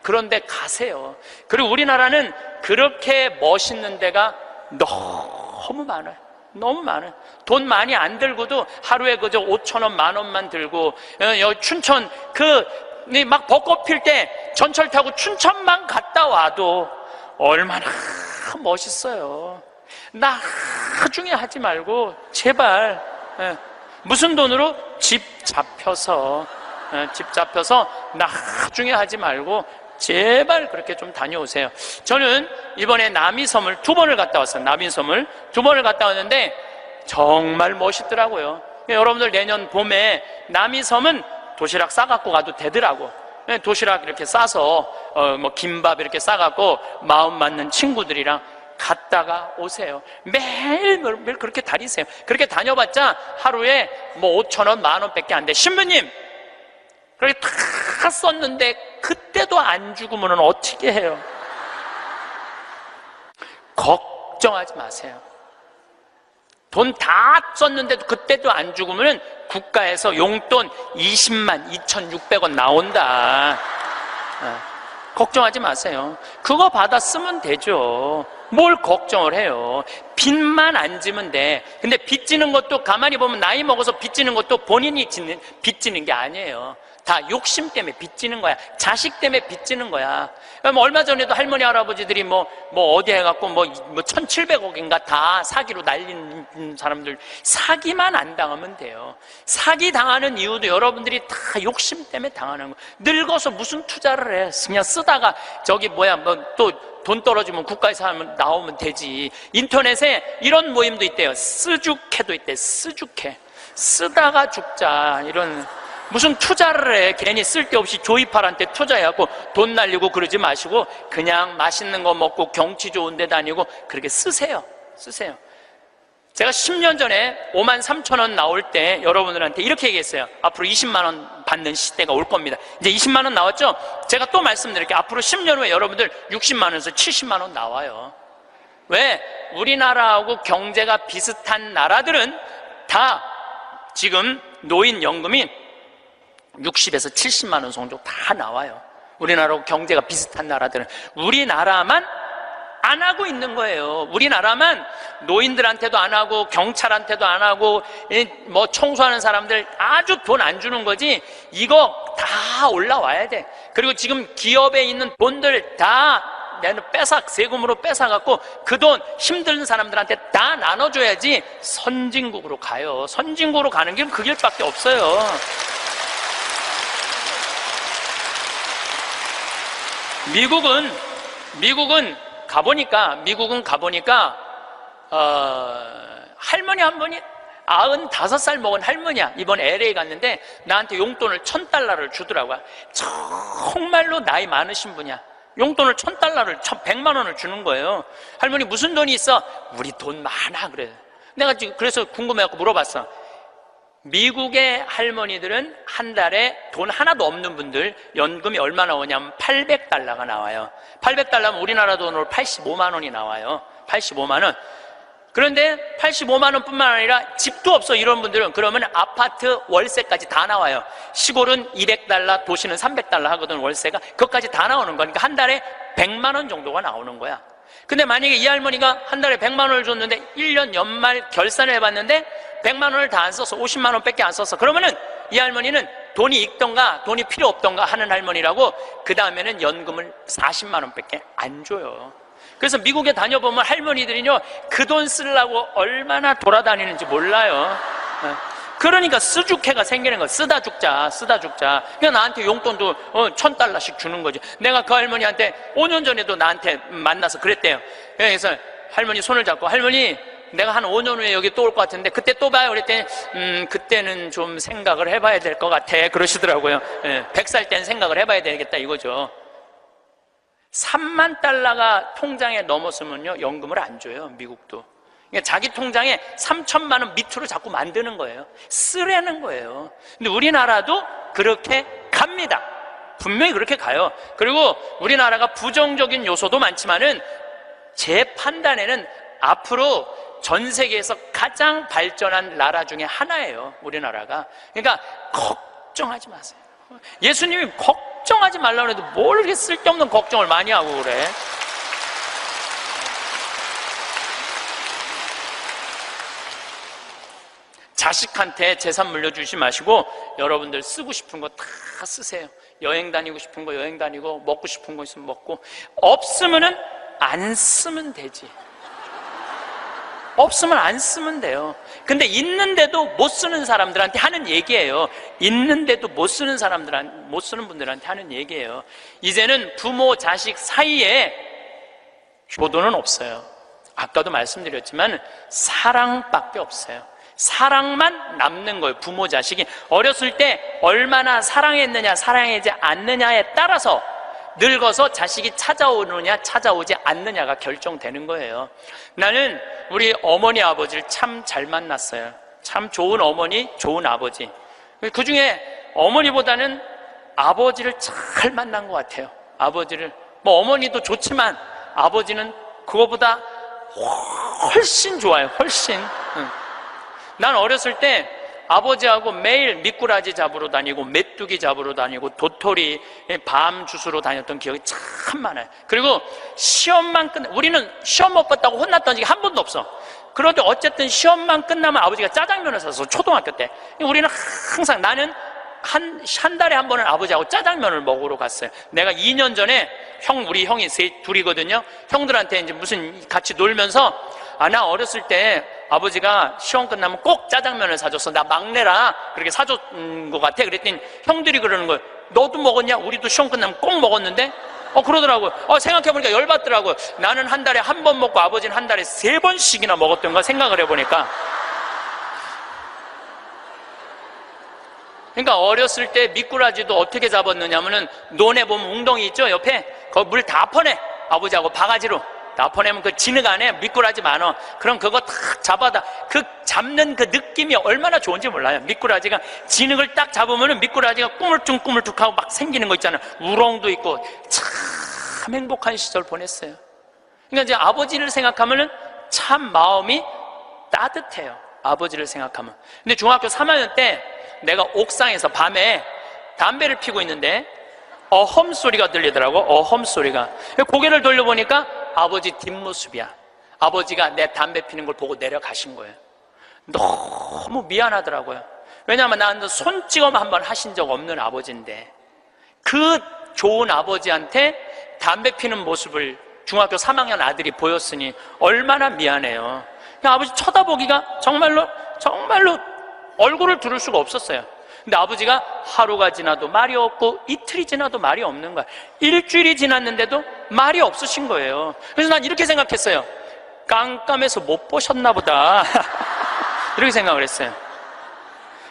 그런 데 가세요. 그리고 우리나라는 그렇게 멋있는 데가 너무 많아요. 너무 많아요. 돈 많이 안 들고도 하루에 그저 5,000원, 10,000원만 들고 여기 춘천 막 벚꽃 필 때 전철 타고 춘천만 갔다 와도 얼마나 멋있어요. 나중에 하지 말고 제발 무슨 돈으로 집 잡혀서 나중에 하지 말고 제발 그렇게 좀 다녀오세요. 저는 이번에 남이섬을 2번을 갔다 왔어요. 남이섬을 2번을 갔다 왔는데 정말 멋있더라고요. 여러분들 내년 봄에 남이섬은 도시락 싸갖고 가도 되더라고. 도시락 이렇게 싸서 뭐 김밥 이렇게 싸갖고 마음 맞는 친구들이랑 갔다가 오세요. 매일 그렇게 다니세요. 그렇게 다녀봤자 하루에 뭐 5,000원, 10,000원밖에 안 돼. 신부님 그렇게 다 썼는데 그때도 안 죽으면 어떻게 해요? 걱정하지 마세요. 돈 다 썼는데도 그때도 안 죽으면 국가에서 용돈 20만 2,600원 나온다. 걱정하지 마세요. 그거 받아 쓰면 되죠. 뭘 걱정을 해요. 빚만 안 지면 돼. 근데 빚지는 것도 가만히 보면 나이 먹어서 빚지는 것도 본인이 빚지는 게 아니에요. 다 욕심 때문에 빚지는 거야. 자식 때문에 빚지는 거야. 얼마 전에도 할머니 할아버지들이 뭐 어디 해갖고 뭐 1,700억인가 다 사기로 날린 사람들, 사기만 안 당하면 돼요. 사기 당하는 이유도 여러분들이 다 욕심 때문에 당하는 거예요. 늙어서 무슨 투자를 해. 그냥 쓰다가 또 돈 떨어지면 국가에서 하면 나오면 되지. 인터넷에 이런 모임도 있대요. 쓰죽해도 있대. 쓰죽해. 쓰다가 죽자. 이런 무슨 투자를 해. 괜히 쓸데없이 조이팔한테 투자해갖고 돈 날리고 그러지 마시고 그냥 맛있는 거 먹고 경치 좋은 데 다니고 그렇게 쓰세요. 제가 10년 전에 53,000원 나올 때 여러분들한테 이렇게 얘기했어요. 앞으로 20만 원 받는 시대가 올 겁니다. 이제 20만 원 나왔죠? 제가 또 말씀드릴게요. 앞으로 10년 후에 여러분들 60만 원에서 70만 원 나와요. 왜? 우리나라하고 경제가 비슷한 나라들은 다 지금 노인연금이 60에서 70만 원 정도 다 나와요. 우리나라하고 경제가 비슷한 나라들은. 우리나라만 안 하고 있는 거예요. 우리나라만 노인들한테도 안 하고 경찰한테도 안 하고 뭐 청소하는 사람들 아주 돈 안 주는 거지. 이거 다 올라와야 돼. 그리고 지금 기업에 있는 돈들 다 세금으로 뺏어갖고 그 돈 힘든 사람들한테 다 나눠줘야지 선진국으로 가요. 선진국으로 가는 길은 그 길밖에 없어요. 미국은 가보니까 할머니 한 분이 95살 먹은 할머니야. 이번 LA 갔는데 나한테 용돈을 $1,000를 주더라고요. 정말로 나이 많으신 분이야. 용돈을 $1,000를 100만 원을 주는 거예요. 할머니 무슨 돈이 있어? 우리 돈 많아. 그래. 내가 지금 그래서 궁금해갖고 물어봤어. 미국의 할머니들은 한 달에 돈 하나도 없는 분들 연금이 얼마 나오냐면 $800가 나와요. $800면 우리나라 돈으로 85만 원이 나와요. 85만 원. 그런데 85만 원뿐만 아니라 집도 없어 이런 분들은 그러면 아파트 월세까지 다 나와요. 시골은 200달러, 도시는 300달러 하거든 월세가. 그것까지 다 나오는 거니까 한 달에 100만 원 정도가 나오는 거야. 근데 만약에 이 할머니가 한 달에 100만 원을 줬는데 1년 연말 결산을 해봤는데 100만 원을 다 안 써서 50만 원밖에 안 썼어. 그러면은 이 할머니는 돈이 있던가 돈이 필요 없던가 하는 할머니라고 그 다음에는 연금을 40만 원밖에 안 줘요. 그래서 미국에 다녀보면 할머니들이요 그 돈 쓰려고 얼마나 돌아다니는지 몰라요. 그러니까 쓰죽해가 생기는 거야. 쓰다 죽자. 그냥 나한테 용돈도 $1,000씩 주는 거지. 내가 그 할머니한테 5년 전에도 나한테 만나서 그랬대요. 그래서 할머니 손을 잡고 할머니 내가 한 5년 후에 여기 또 올 것 같은데 그때 또 봐요. 그랬더니 그때는 좀 생각을 해봐야 될 것 같아 그러시더라고요. 100살 때는 생각을 해봐야 되겠다 이거죠. 3만 달러가 통장에 넘었으면요 연금을 안 줘요. 미국도. 그러니까 자기 통장에 3천만 원 밑으로 자꾸 만드는 거예요. 쓰라는 거예요. 근데 우리나라도 그렇게 갑니다. 분명히 그렇게 가요. 그리고 우리나라가 부정적인 요소도 많지만은 제 판단에는 앞으로 전 세계에서 가장 발전한 나라 중에 하나예요. 우리나라가. 그러니까 걱정하지 마세요. 예수님이 걱정하지 말라고 해도 뭘 이렇게 쓸데없는 걱정을 많이 하고 그래. 자식한테 재산 물려주지 마시고 여러분들 쓰고 싶은 거 다 쓰세요. 여행 다니고 싶은 거 여행 다니고 먹고 싶은 거 있으면 먹고 없으면은 안 쓰면 되지. 없으면 안 쓰면 돼요. 근데 있는데도 못 쓰는 사람들한테 하는 얘기예요. 있는데도 못 쓰는 못 쓰는 분들한테 하는 얘기예요. 이제는 부모 자식 사이에 효도는 없어요. 아까도 말씀드렸지만 사랑밖에 없어요. 사랑만 남는 거예요. 부모 자식이 어렸을 때 얼마나 사랑했느냐 사랑하지 않느냐에 따라서 늙어서 자식이 찾아오느냐 찾아오지 않느냐가 결정되는 거예요. 나는 우리 어머니 아버지를 참 잘 만났어요. 참 좋은 어머니 좋은 아버지. 그 중에 어머니보다는 아버지를 잘 만난 것 같아요. 아버지를 뭐 어머니도 좋지만 아버지는 그거보다 훨씬 좋아요. 훨씬. 난 어렸을 때 아버지하고 매일 미꾸라지 잡으러 다니고 메뚜기 잡으러 다니고 도토리 밤 주스러 다녔던 기억이 참 많아요. 그리고 시험만 우리는 시험 못 봤다고 혼났던 적이 한 번도 없어. 그런데 어쨌든 시험만 끝나면 아버지가 짜장면을 사서 초등학교 때 우리는 항상 나는 한 달에 한 번은 아버지하고 짜장면을 먹으러 갔어요. 내가 2년 전에 우리 형이 둘이거든요. 형들한테 이제 무슨 같이 놀면서 나 어렸을 때 아버지가 시험 끝나면 꼭 짜장면을 사줬어. 나 막내라 그렇게 사줬던 것 같아. 그랬더니 형들이 그러는 거예요. 너도 먹었냐? 우리도 시험 끝나면 꼭 먹었는데? 그러더라고요. 생각해보니까 열받더라고요. 나는 한 달에 한 번 먹고 아버지는 한 달에 3번씩이나 먹었던 거 생각을 해보니까. 그러니까 어렸을 때 미꾸라지도 어떻게 잡았느냐면은 논에 보면 웅덩이 있죠? 옆에 거기 물 다 퍼내. 아버지하고 바가지로 다 퍼내면 그 진흙 안에 미꾸라지 많아. 그럼 그거 탁 잡아다 그 잡는 그 느낌이 얼마나 좋은지 몰라요. 미꾸라지가 진흙을 딱 잡으면은 미꾸라지가 꾸물쭉꾸물쭉하고 막 생기는 거 있잖아요. 우렁도 있고 참 행복한 시절 보냈어요. 그러니까 이제 아버지를 생각하면은 참 마음이 따뜻해요. 아버지를 생각하면. 근데 중학교 3학년 때 내가 옥상에서 밤에 담배를 피고 있는데 어험 소리가 들리더라고. 어험 소리가. 고개를 돌려보니까 아버지 뒷모습이야. 아버지가 내 담배 피는 걸 보고 내려가신 거예요. 너무 미안하더라고요. 왜냐하면 나는 손찌검 한번 하신 적 없는 아버지인데 그 좋은 아버지한테 담배 피는 모습을 중학교 3학년 아들이 보였으니 얼마나 미안해요. 아버지 쳐다보기가 정말로 얼굴을 두를 수가 없었어요. 근데 아버지가 하루가 지나도 말이 없고 이틀이 지나도 말이 없는 거야. 일주일이 지났는데도 말이 없으신 거예요. 그래서 난 이렇게 생각했어요. 깜깜해서 못 보셨나 보다. 이렇게 생각을 했어요.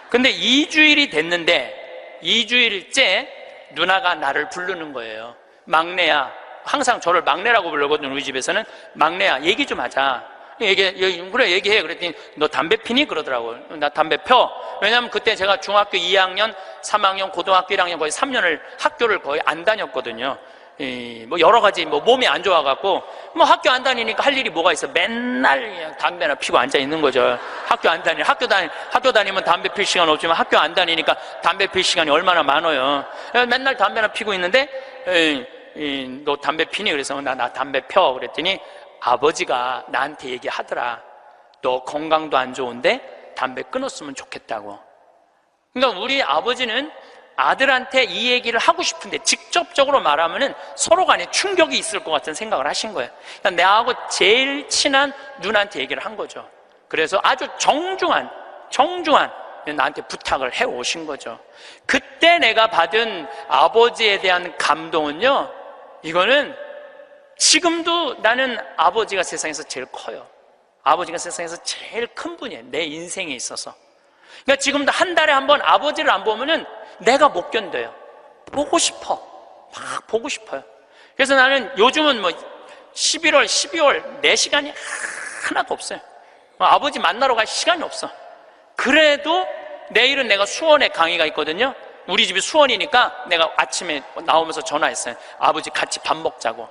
근데 2주일이 됐는데 2주일째 누나가 나를 부르는 거예요. 막내야. 항상 저를 막내라고 부르거든요. 우리 집에서는. 막내야, 얘기 좀 하자. 그래 얘기해. 그랬더니 너 담배 피니? 그러더라고요. 나 담배 펴. 왜냐면 그때 제가 중학교 2학년 3학년 고등학교 1학년 거의 3년을 학교를 거의 안 다녔거든요. 뭐 여러 가지 뭐 몸이 안 좋아갖고 뭐 학교 안 다니니까 할 일이 뭐가 있어. 맨날 그냥 담배나 피고 앉아 있는 거죠. 학교 다니면 담배 필 시간 없지만 학교 안 다니니까 담배 필 시간이 얼마나 많아요. 맨날 담배나 피고 있는데 너 담배 피니? 그래서 나 담배 펴. 그랬더니 아버지가 나한테 얘기하더라. 너 건강도 안 좋은데 담배 끊었으면 좋겠다고. 그러니까 우리 아버지는 아들한테 이 얘기를 하고 싶은데 직접적으로 말하면은 서로 간에 충격이 있을 것 같은 생각을 하신 거예요. 그러니까 나하고 제일 친한 누나한테 얘기를 한 거죠. 그래서 아주 정중한 나한테 부탁을 해 오신 거죠. 그때 내가 받은 아버지에 대한 감동은요, 이거는 지금도 나는 아버지가 세상에서 제일 커요. 아버지가 세상에서 제일 큰 분이에요. 내 인생에 있어서. 그러니까 지금도 한 달에 한 번 아버지를 안 보면은 내가 못 견뎌요. 보고 싶어. 막 보고 싶어요. 그래서 나는 요즘은 뭐 11월, 12월 내 시간이 하나도 없어요. 아버지 만나러 갈 시간이 없어. 그래도 내일은 내가 수원에 강의가 있거든요. 우리 집이 수원이니까 내가 아침에 나오면서 전화했어요. 아버지 같이 밥 먹자고.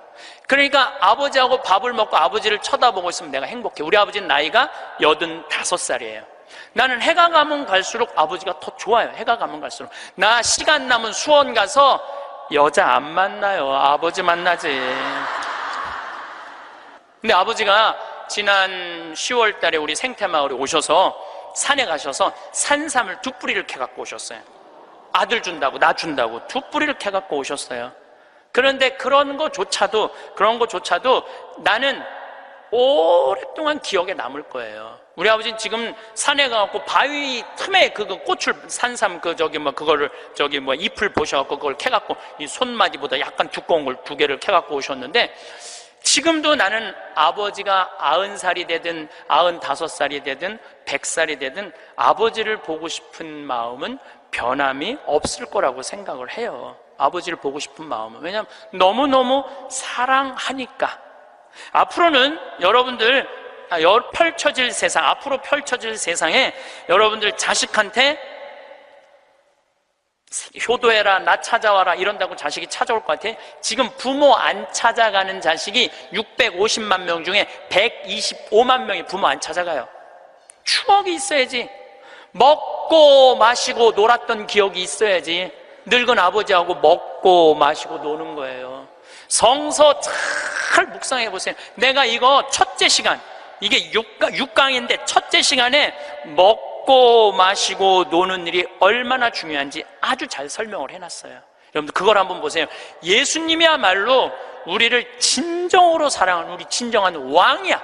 그러니까 아버지하고 밥을 먹고 아버지를 쳐다보고 있으면 내가 행복해. 우리 아버지는 나이가 85살이에요. 나는 해가 가면 갈수록 아버지가 더 좋아요. 해가 가면 갈수록. 나 시간 남은 수원 가서 여자 안 만나요. 아버지 만나지. 근데 아버지가 지난 10월 달에 우리 생태마을에 오셔서 산에 가셔서 산삼을 2뿌리를 캐갖고 오셨어요. 아들 준다고, 나 준다고 2뿌리를 캐갖고 오셨어요. 그런데 그런 거조차도 나는 오랫동안 기억에 남을 거예요. 우리 아버지는 지금 산에 가갖고 바위 틈에 그 꽃을 산삼 그거를 잎을 보셔갖고 그걸 캐갖고 이 손마디보다 약간 두꺼운 걸 2개를 캐갖고 오셨는데, 지금도 나는 아버지가 90살이 되든 95살이 되든 100살이 되든 아버지를 보고 싶은 마음은 변함이 없을 거라고 생각을 해요. 아버지를 보고 싶은 마음은. 왜냐하면 너무너무 사랑하니까. 앞으로는 여러분들 앞으로 펼쳐질 세상에 여러분들 자식한테 효도해라, 나 찾아와라 이런다고 자식이 찾아올 것 같아. 지금 부모 안 찾아가는 자식이 650만 명 중에 125만 명이 부모 안 찾아가요. 추억이 있어야지. 먹고 마시고 놀았던 기억이 있어야지. 늙은 아버지하고 먹고 마시고 노는 거예요. 성서 잘 묵상해 보세요. 내가 이거 첫째 시간, 이게 6강인데 첫째 시간에 먹고 마시고 노는 일이 얼마나 중요한지 아주 잘 설명을 해놨어요. 여러분들 그걸 한번 보세요. 예수님이야말로 우리를 진정으로 사랑하는 우리 진정한 왕이야.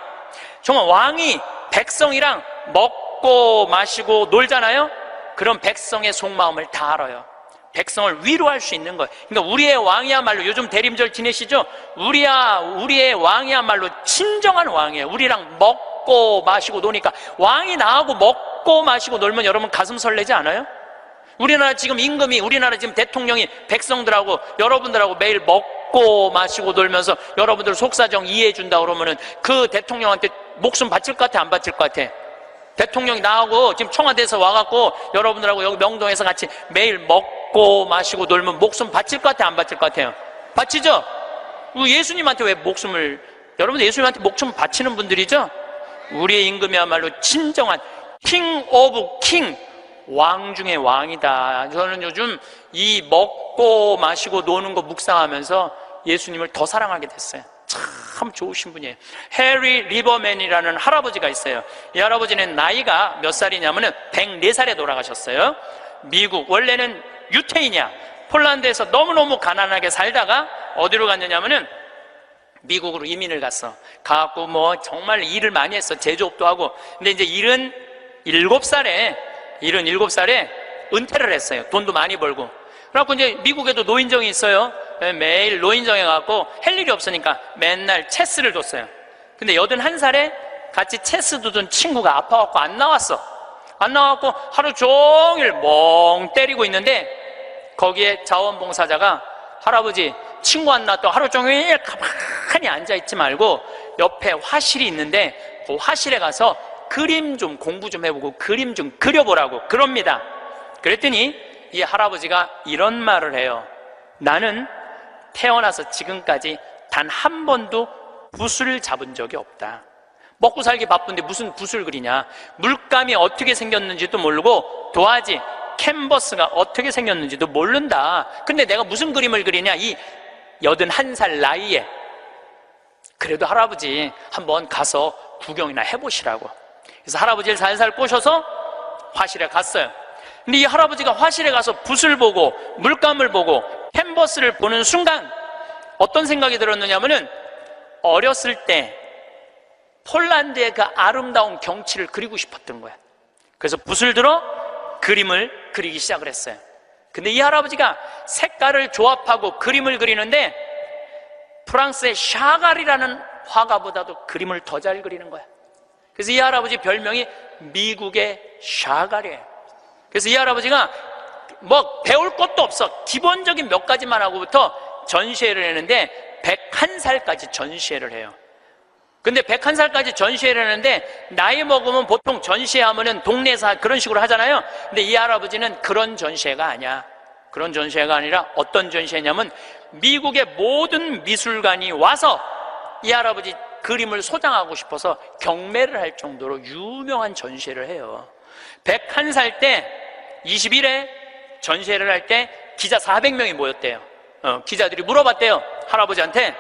정말 왕이 백성이랑 먹고 마시고 놀잖아요. 그럼 백성의 속마음을 다 알아요. 백성을 위로할 수 있는 거예요. 그러니까 우리의 왕이야말로, 요즘 대림절 지내시죠? 우리의 왕이야말로 진정한 왕이에요. 우리랑 먹고 마시고 노니까. 왕이 나하고 먹고 마시고 놀면 여러분 가슴 설레지 않아요? 우리나라 지금 임금이, 우리나라 지금 대통령이 백성들하고 여러분들하고 매일 먹고 마시고 놀면서 여러분들 속사정 이해해 준다 그러면은 그 대통령한테 목숨 바칠 것 같아, 안 바칠 것 같아? 대통령이 나하고 지금 청와대에서 와갖고 여러분들하고 여기 명동에서 같이 매일 먹고 마시고 놀면 목숨 바칠 것 같아, 안 바칠 것 같아요? 바치죠? 예수님한테 왜 목숨을, 여러분 예수님한테 목숨 바치는 분들이죠? 우리의 임금이야말로 진정한 킹 오브 킹, 왕 중의 왕이다. 저는 요즘 이 먹고 마시고 노는 거 묵상하면서 예수님을 더 사랑하게 됐어요. 참 좋으신 분이에요. 해리 리버맨이라는 할아버지가 있어요. 이 할아버지는 나이가 몇 살이냐면은 104살에 돌아가셨어요. 미국, 원래는 유태인이야. 폴란드에서 너무너무 가난하게 살다가 어디로 갔느냐면은 미국으로 이민을 갔어. 가갖고 뭐 정말 일을 많이 했어. 제조업도 하고. 근데 이제 77살에 은퇴를 했어요. 돈도 많이 벌고. 그래갖고 이제 미국에도 노인정이 있어요. 매일 노인정에 가갖고 할 일이 없으니까 맨날 체스를 뒀어요. 근데 81살에 같이 체스 두던 친구가 아파갖고 안 나왔어. 안 나와갖고 하루 종일 멍 때리고 있는데 거기에 자원봉사자가 할아버지 친구 안 나왔다고 하루 종일 가만히 앉아있지 말고 옆에 화실이 있는데 그 화실에 가서 그림 좀 공부 좀 해보고 그림 좀 그려보라고 그럽니다. 그랬더니 이 할아버지가 이런 말을 해요. 나는 태어나서 지금까지 단 한 번도 붓을 잡은 적이 없다. 먹고 살기 바쁜데 무슨 붓을 그리냐. 물감이 어떻게 생겼는지도 모르고 도화지, 캔버스가 어떻게 생겼는지도 모른다. 근데 내가 무슨 그림을 그리냐. 이 81살 나이에. 그래도 할아버지 한번 가서 구경이나 해보시라고. 그래서 할아버지를 살살 꼬셔서 화실에 갔어요. 근데 이 할아버지가 화실에 가서 붓을 보고 물감을 보고 캔버스를 보는 순간 어떤 생각이 들었느냐면은 어렸을 때 폴란드의 그 아름다운 경치를 그리고 싶었던 거야. 그래서 붓을 들어 그림을 그리기 시작을 했어요. 근데 이 할아버지가 색깔을 조합하고 그림을 그리는데 프랑스의 샤갈이라는 화가보다도 그림을 더 잘 그리는 거야. 그래서 이 할아버지 별명이 미국의 샤갈이에요. 그래서 이 할아버지가 뭐 배울 것도 없어. 기본적인 몇 가지만 하고부터 전시회를 했는데 101살까지 전시회를 해요. 근데 101살까지 전시회를 하는데 나이 먹으면 보통 전시회하면은 동네에서 그런 식으로 하잖아요. 근데 이 할아버지는 그런 전시회가 아니야. 그런 전시회가 아니라 어떤 전시회냐면 미국의 모든 미술관이 와서 이 할아버지 그림을 소장하고 싶어서 경매를 할 정도로 유명한 전시회를 해요. 101살 때 20일에 전시회를 할 때 기자 400명이 모였대요. 기자들이 물어봤대요. 할아버지한테,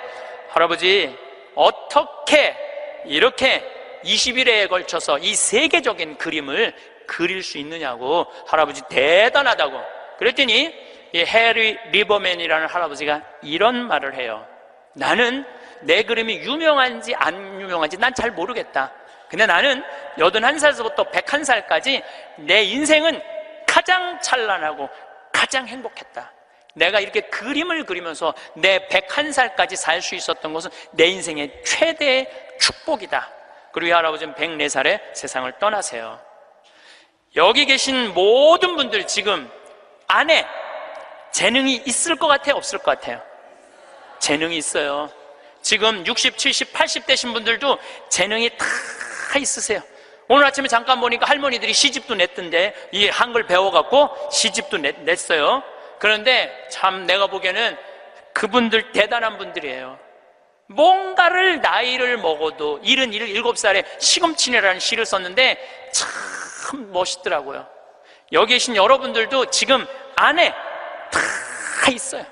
할아버지 어떻게 이렇게 20일에 걸쳐서 이 세계적인 그림을 그릴 수 있느냐고. 할아버지 대단하다고. 그랬더니 이 해리 리버맨이라는 할아버지가 이런 말을 해요. 나는 내 그림이 유명한지 안 유명한지 난 잘 모르겠다. 근데 나는 81살부터 101살까지 내 인생은 가장 찬란하고 가장 행복했다. 내가 이렇게 그림을 그리면서 내 101살까지 살 수 있었던 것은 내 인생의 최대의 축복이다. 그리고 이 할아버지는 104살에 세상을 떠나세요. 여기 계신 모든 분들 지금 안에 재능이 있을 것 같아요? 없을 것 같아요? 재능이 있어요. 지금 60, 70, 80 되신 분들도 재능이 다 있으세요. 오늘 아침에 잠깐 보니까 할머니들이 시집도 냈던데, 이 한글 배워갖고 시집도 냈어요. 그런데 참 내가 보기에는 그분들 대단한 분들이에요. 뭔가를 나이를 먹어도 77살에 시금치네라는 시를 썼는데 참 멋있더라고요. 여기 계신 여러분들도 지금 안에 다 있어요.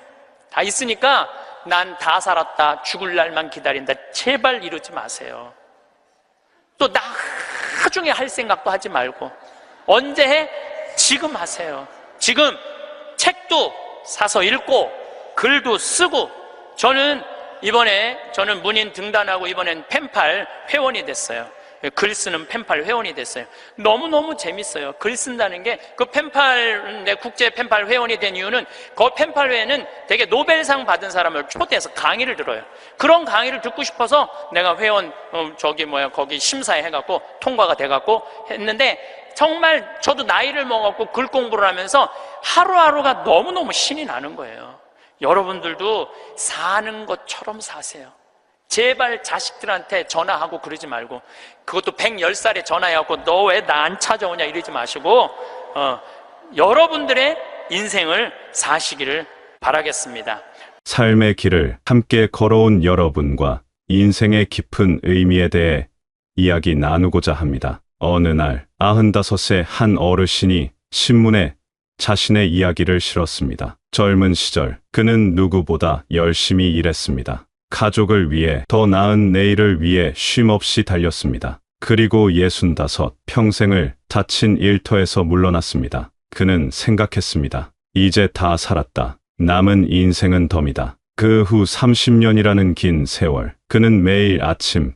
다 있으니까 난 다 살았다, 죽을 날만 기다린다, 제발 이러지 마세요. 또 나중에 할 생각도 하지 말고 언제 해? 지금 하세요. 지금 책도 사서 읽고 글도 쓰고. 저는 문인 등단하고 이번엔 펜팔 회원이 됐어요. 글 쓰는 펜팔 회원이 됐어요. 너무너무 재밌어요. 글 쓴다는 게. 그 펜팔, 내 국제 펜팔 회원이 된 이유는 그 펜팔 회에는 되게 노벨상 받은 사람을 초대해서 강의를 들어요. 그런 강의를 듣고 싶어서 내가 회원 거기 심사해 해갖고 통과가 돼갖고 했는데, 정말 저도 나이를 먹었고 글 공부를 하면서 하루하루가 너무너무 신이 나는 거예요. 여러분들도 사는 것처럼 사세요. 제발 자식들한테 전화하고 그러지 말고, 그것도 110살에 전화해갖고 너 왜 나 안 찾아오냐 이러지 마시고 여러분들의 인생을 사시기를 바라겠습니다. 삶의 길을 함께 걸어온 여러분과 인생의 깊은 의미에 대해 이야기 나누고자 합니다. 어느 날 95세 한 어르신이 신문에 자신의 이야기를 실었습니다. 젊은 시절 그는 누구보다 열심히 일했습니다. 가족을 위해, 더 나은 내일을 위해 쉼없이 달렸습니다. 그리고 65, 평생을 다친 일터에서 물러났습니다. 그는 생각했습니다. 이제 다 살았다. 남은 인생은 덤이다. 그 후 30년이라는 긴 세월, 그는 매일 아침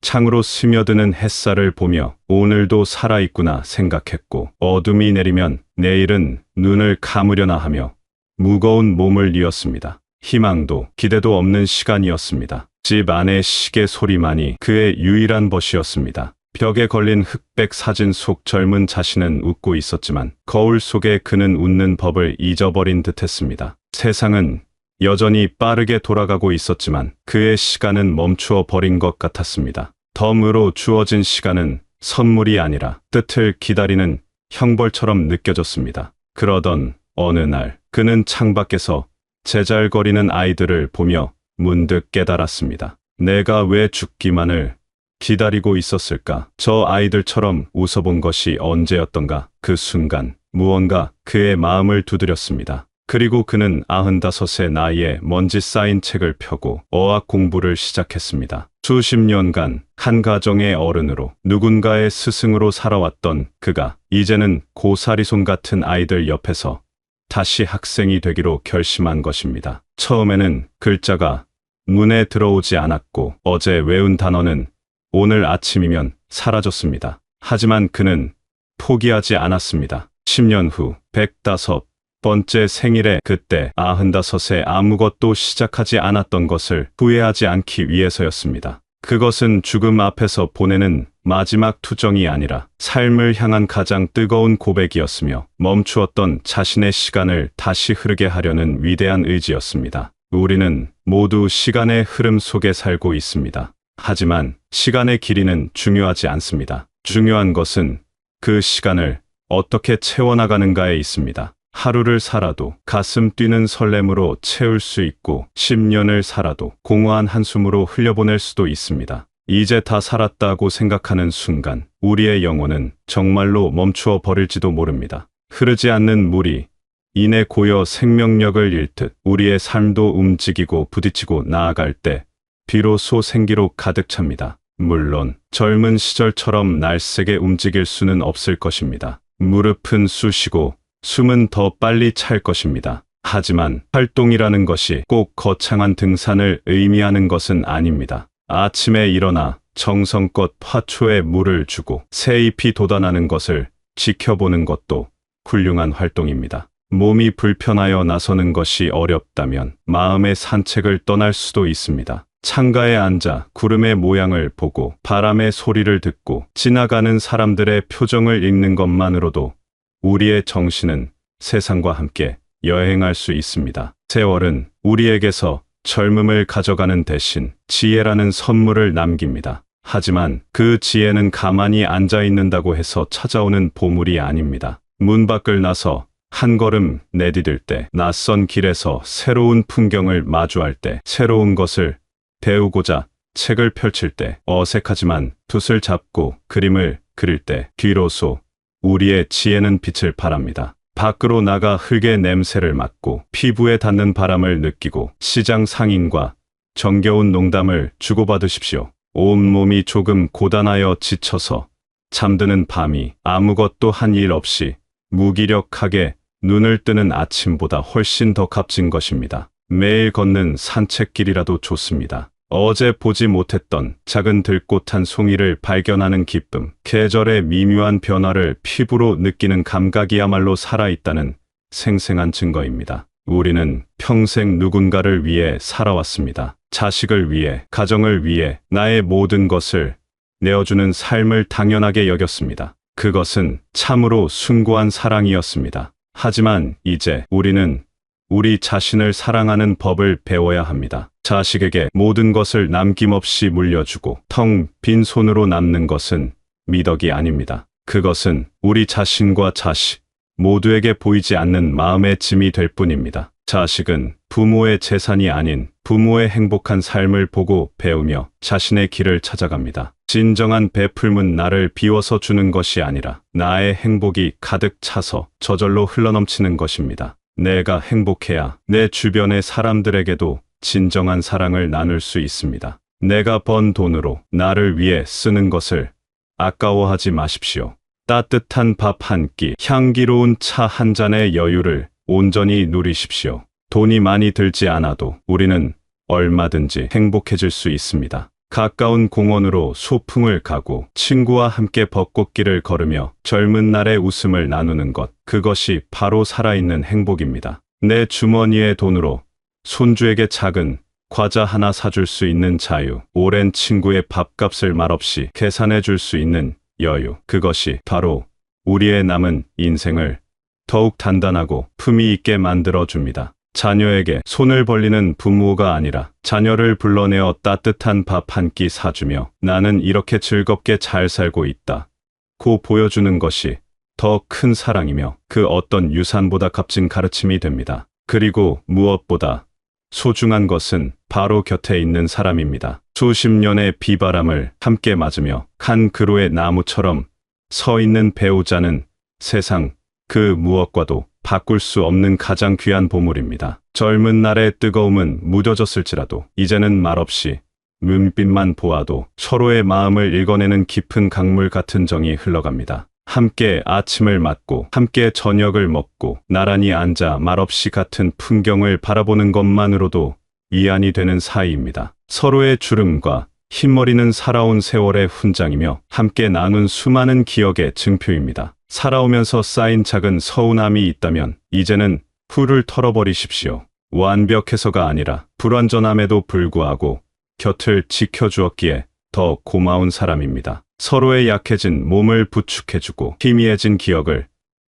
창으로 스며드는 햇살을 보며 오늘도 살아있구나 생각했고, 어둠이 내리면 내일은 눈을 감으려나 하며 무거운 몸을 이었습니다. 희망도 기대도 없는 시간이었습니다. 집 안의 시계 소리만이 그의 유일한 벗이었습니다. 벽에 걸린 흑백 사진 속 젊은 자신은 웃고 있었지만 거울 속에 그는 웃는 법을 잊어버린 듯했습니다. 세상은 여전히 빠르게 돌아가고 있었지만 그의 시간은 멈추어 버린 것 같았습니다. 덤으로 주어진 시간은 선물이 아니라 뜻을 기다리는 형벌처럼 느껴졌습니다. 그러던 어느 날 그는 창밖에서 제잘거리는 아이들을 보며 문득 깨달았습니다. 내가 왜 죽기만을 기다리고 있었을까? 저 아이들처럼 웃어본 것이 언제였던가? 그 순간 무언가 그의 마음을 두드렸습니다. 그리고 그는 95의 나이에 먼지 쌓인 책을 펴고 어학 공부를 시작했습니다. 수십 년간 한 가정의 어른으로 누군가의 스승으로 살아왔던 그가 이제는 고사리손 같은 아이들 옆에서 다시 학생이 되기로 결심한 것입니다. 처음에는 글자가 눈에 들어오지 않았고 어제 외운 단어는 오늘 아침이면 사라졌습니다. 하지만 그는 포기하지 않았습니다. 10년 후 105번째 생일에 그때 95에 아무것도 시작하지 않았던 것을 후회하지 않기 위해서였습니다. 그것은 죽음 앞에서 보내는 마지막 투정이 아니라 삶을 향한 가장 뜨거운 고백이었으며 멈추었던 자신의 시간을 다시 흐르게 하려는 위대한 의지였습니다. 우리는 모두 시간의 흐름 속에 살고 있습니다. 하지만 시간의 길이는 중요하지 않습니다. 중요한 것은 그 시간을 어떻게 채워나가는가에 있습니다. 하루를 살아도 가슴 뛰는 설렘으로 채울 수 있고 10년을 살아도 공허한 한숨으로 흘려보낼 수도 있습니다. 이제 다 살았다고 생각하는 순간 우리의 영혼은 정말로 멈추어 버릴지도 모릅니다. 흐르지 않는 물이 이내 고여 생명력을 잃듯 우리의 삶도 움직이고 부딪히고 나아갈 때 비로소 생기로 가득 찹니다. 물론 젊은 시절처럼 날쌔게 움직일 수는 없을 것입니다. 무릎은 쑤시고 숨은 더 빨리 찰 것입니다. 하지만 활동이라는 것이 꼭 거창한 등산을 의미하는 것은 아닙니다. 아침에 일어나 정성껏 화초에 물을 주고 새잎이 돋아나는 것을 지켜보는 것도 훌륭한 활동입니다. 몸이 불편하여 나서는 것이 어렵다면 마음의 산책을 떠날 수도 있습니다. 창가에 앉아 구름의 모양을 보고 바람의 소리를 듣고 지나가는 사람들의 표정을 읽는 것만으로도 우리의 정신은 세상과 함께 여행할 수 있습니다. 세월은 우리에게서 젊음을 가져가는 대신 지혜라는 선물을 남깁니다. 하지만 그 지혜는 가만히 앉아 있는다고 해서 찾아오는 보물이 아닙니다. 문 밖을 나서 한 걸음 내디딜 때, 낯선 길에서 새로운 풍경을 마주할 때, 새로운 것을 배우고자 책을 펼칠 때, 어색하지만 붓을 잡고 그림을 그릴 때, 비로소 우리의 지혜는 빛을 발합니다. 밖으로 나가 흙의 냄새를 맡고 피부에 닿는 바람을 느끼고 시장 상인과 정겨운 농담을 주고받으십시오. 온몸이 조금 고단하여 지쳐서 잠드는 밤이 아무것도 한 일 없이 무기력하게 눈을 뜨는 아침보다 훨씬 더 값진 것입니다. 매일 걷는 산책길이라도 좋습니다. 어제 보지 못했던 작은 들꽃 한 송이를 발견하는 기쁨, 계절의 미묘한 변화를 피부로 느끼는 감각이야말로 살아있다는 생생한 증거입니다. 우리는 평생 누군가를 위해 살아왔습니다. 자식을 위해, 가정을 위해 나의 모든 것을 내어주는 삶을 당연하게 여겼습니다. 그것은 참으로 숭고한 사랑이었습니다. 하지만 이제 우리는 우리 자신을 사랑하는 법을 배워야 합니다. 자식에게 모든 것을 남김없이 물려주고 텅 빈 손으로 남는 것은 미덕이 아닙니다. 그것은 우리 자신과 자식 모두에게 보이지 않는 마음의 짐이 될 뿐입니다. 자식은 부모의 재산이 아닌 부모의 행복한 삶을 보고 배우며 자신의 길을 찾아갑니다. 진정한 베풀문 나를 비워서 주는 것이 아니라 나의 행복이 가득 차서 저절로 흘러넘치는 것입니다. 내가 행복해야 내 주변의 사람들에게도 진정한 사랑을 나눌 수 있습니다. 내가 번 돈으로 나를 위해 쓰는 것을 아까워하지 마십시오. 따뜻한 밥 한 끼, 향기로운 차 한 잔의 여유를 온전히 누리십시오. 돈이 많이 들지 않아도 우리는 얼마든지 행복해질 수 있습니다. 가까운 공원으로 소풍을 가고 친구와 함께 벚꽃길을 걸으며 젊은 날의 웃음을 나누는 것, 그것이 바로 살아있는 행복입니다. 내 주머니의 돈으로 손주에게 작은 과자 하나 사줄 수 있는 자유, 오랜 친구의 밥값을 말없이 계산해 줄 수 있는 여유, 그것이 바로 우리의 남은 인생을 더욱 단단하고 품위 있게 만들어줍니다. 자녀에게 손을 벌리는 부모가 아니라 자녀를 불러내어 따뜻한 밥 한 끼 사주며 나는 이렇게 즐겁게 잘 살고 있다 고 보여주는 것이 더 큰 사랑이며 그 어떤 유산보다 값진 가르침이 됩니다. 그리고 무엇보다 소중한 것은 바로 곁에 있는 사람입니다. 수십 년의 비바람을 함께 맞으며 한 그루의 나무처럼 서 있는 배우자는 세상 그 무엇과도 바꿀 수 없는 가장 귀한 보물입니다. 젊은 날의 뜨거움은 무뎌졌을지라도 이제는 말없이 눈빛만 보아도 서로의 마음을 읽어내는 깊은 강물 같은 정이 흘러갑니다. 함께 아침을 맞고 함께 저녁을 먹고 나란히 앉아 말없이 같은 풍경을 바라보는 것만으로도 위안이 되는 사이입니다. 서로의 주름과 흰머리는 살아온 세월의 훈장이며 함께 나눈 수많은 기억의 증표입니다. 살아오면서 쌓인 작은 서운함이 있다면 이제는 훌훌 털어버리십시오. 완벽해서가 아니라 불완전함에도 불구하고 곁을 지켜주었기에 더 고마운 사람입니다. 서로의 약해진 몸을 부축해주고 희미해진 기억을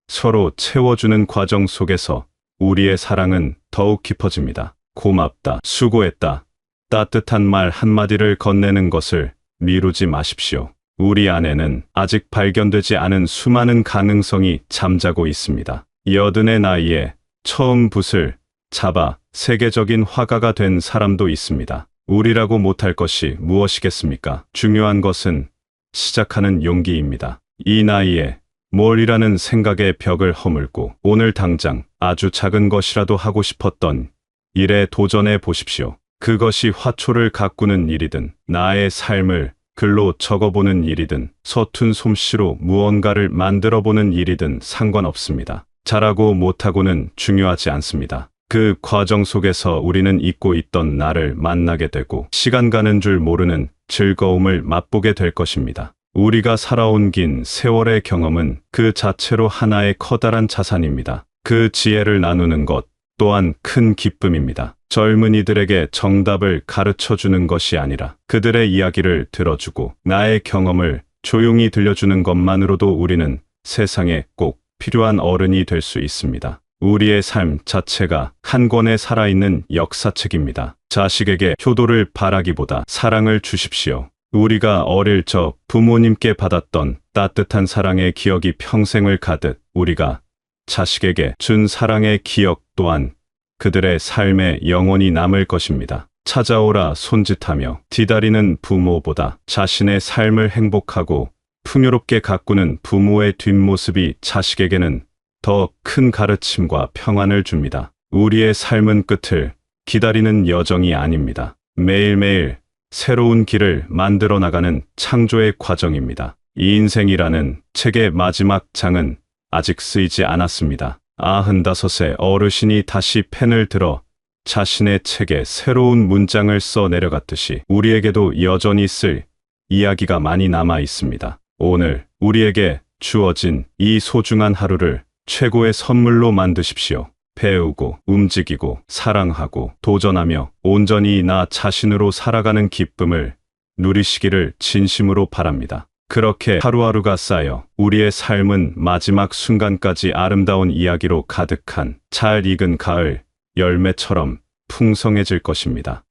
서로 채워주는 과정 속에서 우리의 사랑은 더욱 깊어집니다. 고맙다, 수고했다, 따뜻한 말 한마디를 건네는 것을 미루지 마십시오. 우리 안에는 아직 발견되지 않은 수많은 가능성이 잠자고 있습니다. 80의 나이에 처음 붓을 잡아 세계적인 화가가 된 사람도 있습니다. 우리라고 못할 것이 무엇이겠습니까? 중요한 것은 시작하는 용기입니다. 이 나이에 뭘이라는 생각의 벽을 허물고 오늘 당장 아주 작은 것이라도 하고 싶었던 일에 도전해 보십시오. 그것이 화초를 가꾸는 일이든 나의 삶을 글로 적어보는 일이든 서툰 솜씨로 무언가를 만들어보는 일이든 상관없습니다. 잘하고 못하고는 중요하지 않습니다. 그 과정 속에서 우리는 잊고 있던 나를 만나게 되고 시간 가는 줄 모르는 즐거움을 맛보게 될 것입니다. 우리가 살아온 긴 세월의 경험은 그 자체로 하나의 커다란 자산입니다. 그 지혜를 나누는 것 또한 큰 기쁨입니다. 젊은이들에게 정답을 가르쳐주는 것이 아니라 그들의 이야기를 들어주고 나의 경험을 조용히 들려주는 것만으로도 우리는 세상에 꼭 필요한 어른이 될 수 있습니다. 우리의 삶 자체가 한 권의 살아있는 역사책입니다. 자식에게 효도를 바라기보다 사랑을 주십시오. 우리가 어릴 적 부모님께 받았던 따뜻한 사랑의 기억이 평생을 가듯 우리가 자식에게 준 사랑의 기억 또한 그들의 삶에 영원히 남을 것입니다. 찾아오라 손짓하며 기다리는 부모보다 자신의 삶을 행복하고 풍요롭게 가꾸는 부모의 뒷모습이 자식에게는 더 큰 가르침과 평안을 줍니다. 우리의 삶은 끝을 기다리는 여정이 아닙니다. 매일매일 새로운 길을 만들어 나가는 창조의 과정입니다. 이 인생이라는 책의 마지막 장은 아직 쓰이지 않았습니다. 95세 어르신이 다시 펜을 들어 자신의 책에 새로운 문장을 써 내려갔듯이 우리에게도 여전히 쓸 이야기가 많이 남아 있습니다. 오늘 우리에게 주어진 이 소중한 하루를 최고의 선물로 만드십시오. 배우고, 움직이고, 사랑하고, 도전하며 온전히 나 자신으로 살아가는 기쁨을 누리시기를 진심으로 바랍니다. 그렇게 하루하루가 쌓여 우리의 삶은 마지막 순간까지 아름다운 이야기로 가득한 잘 익은 가을 열매처럼 풍성해질 것입니다.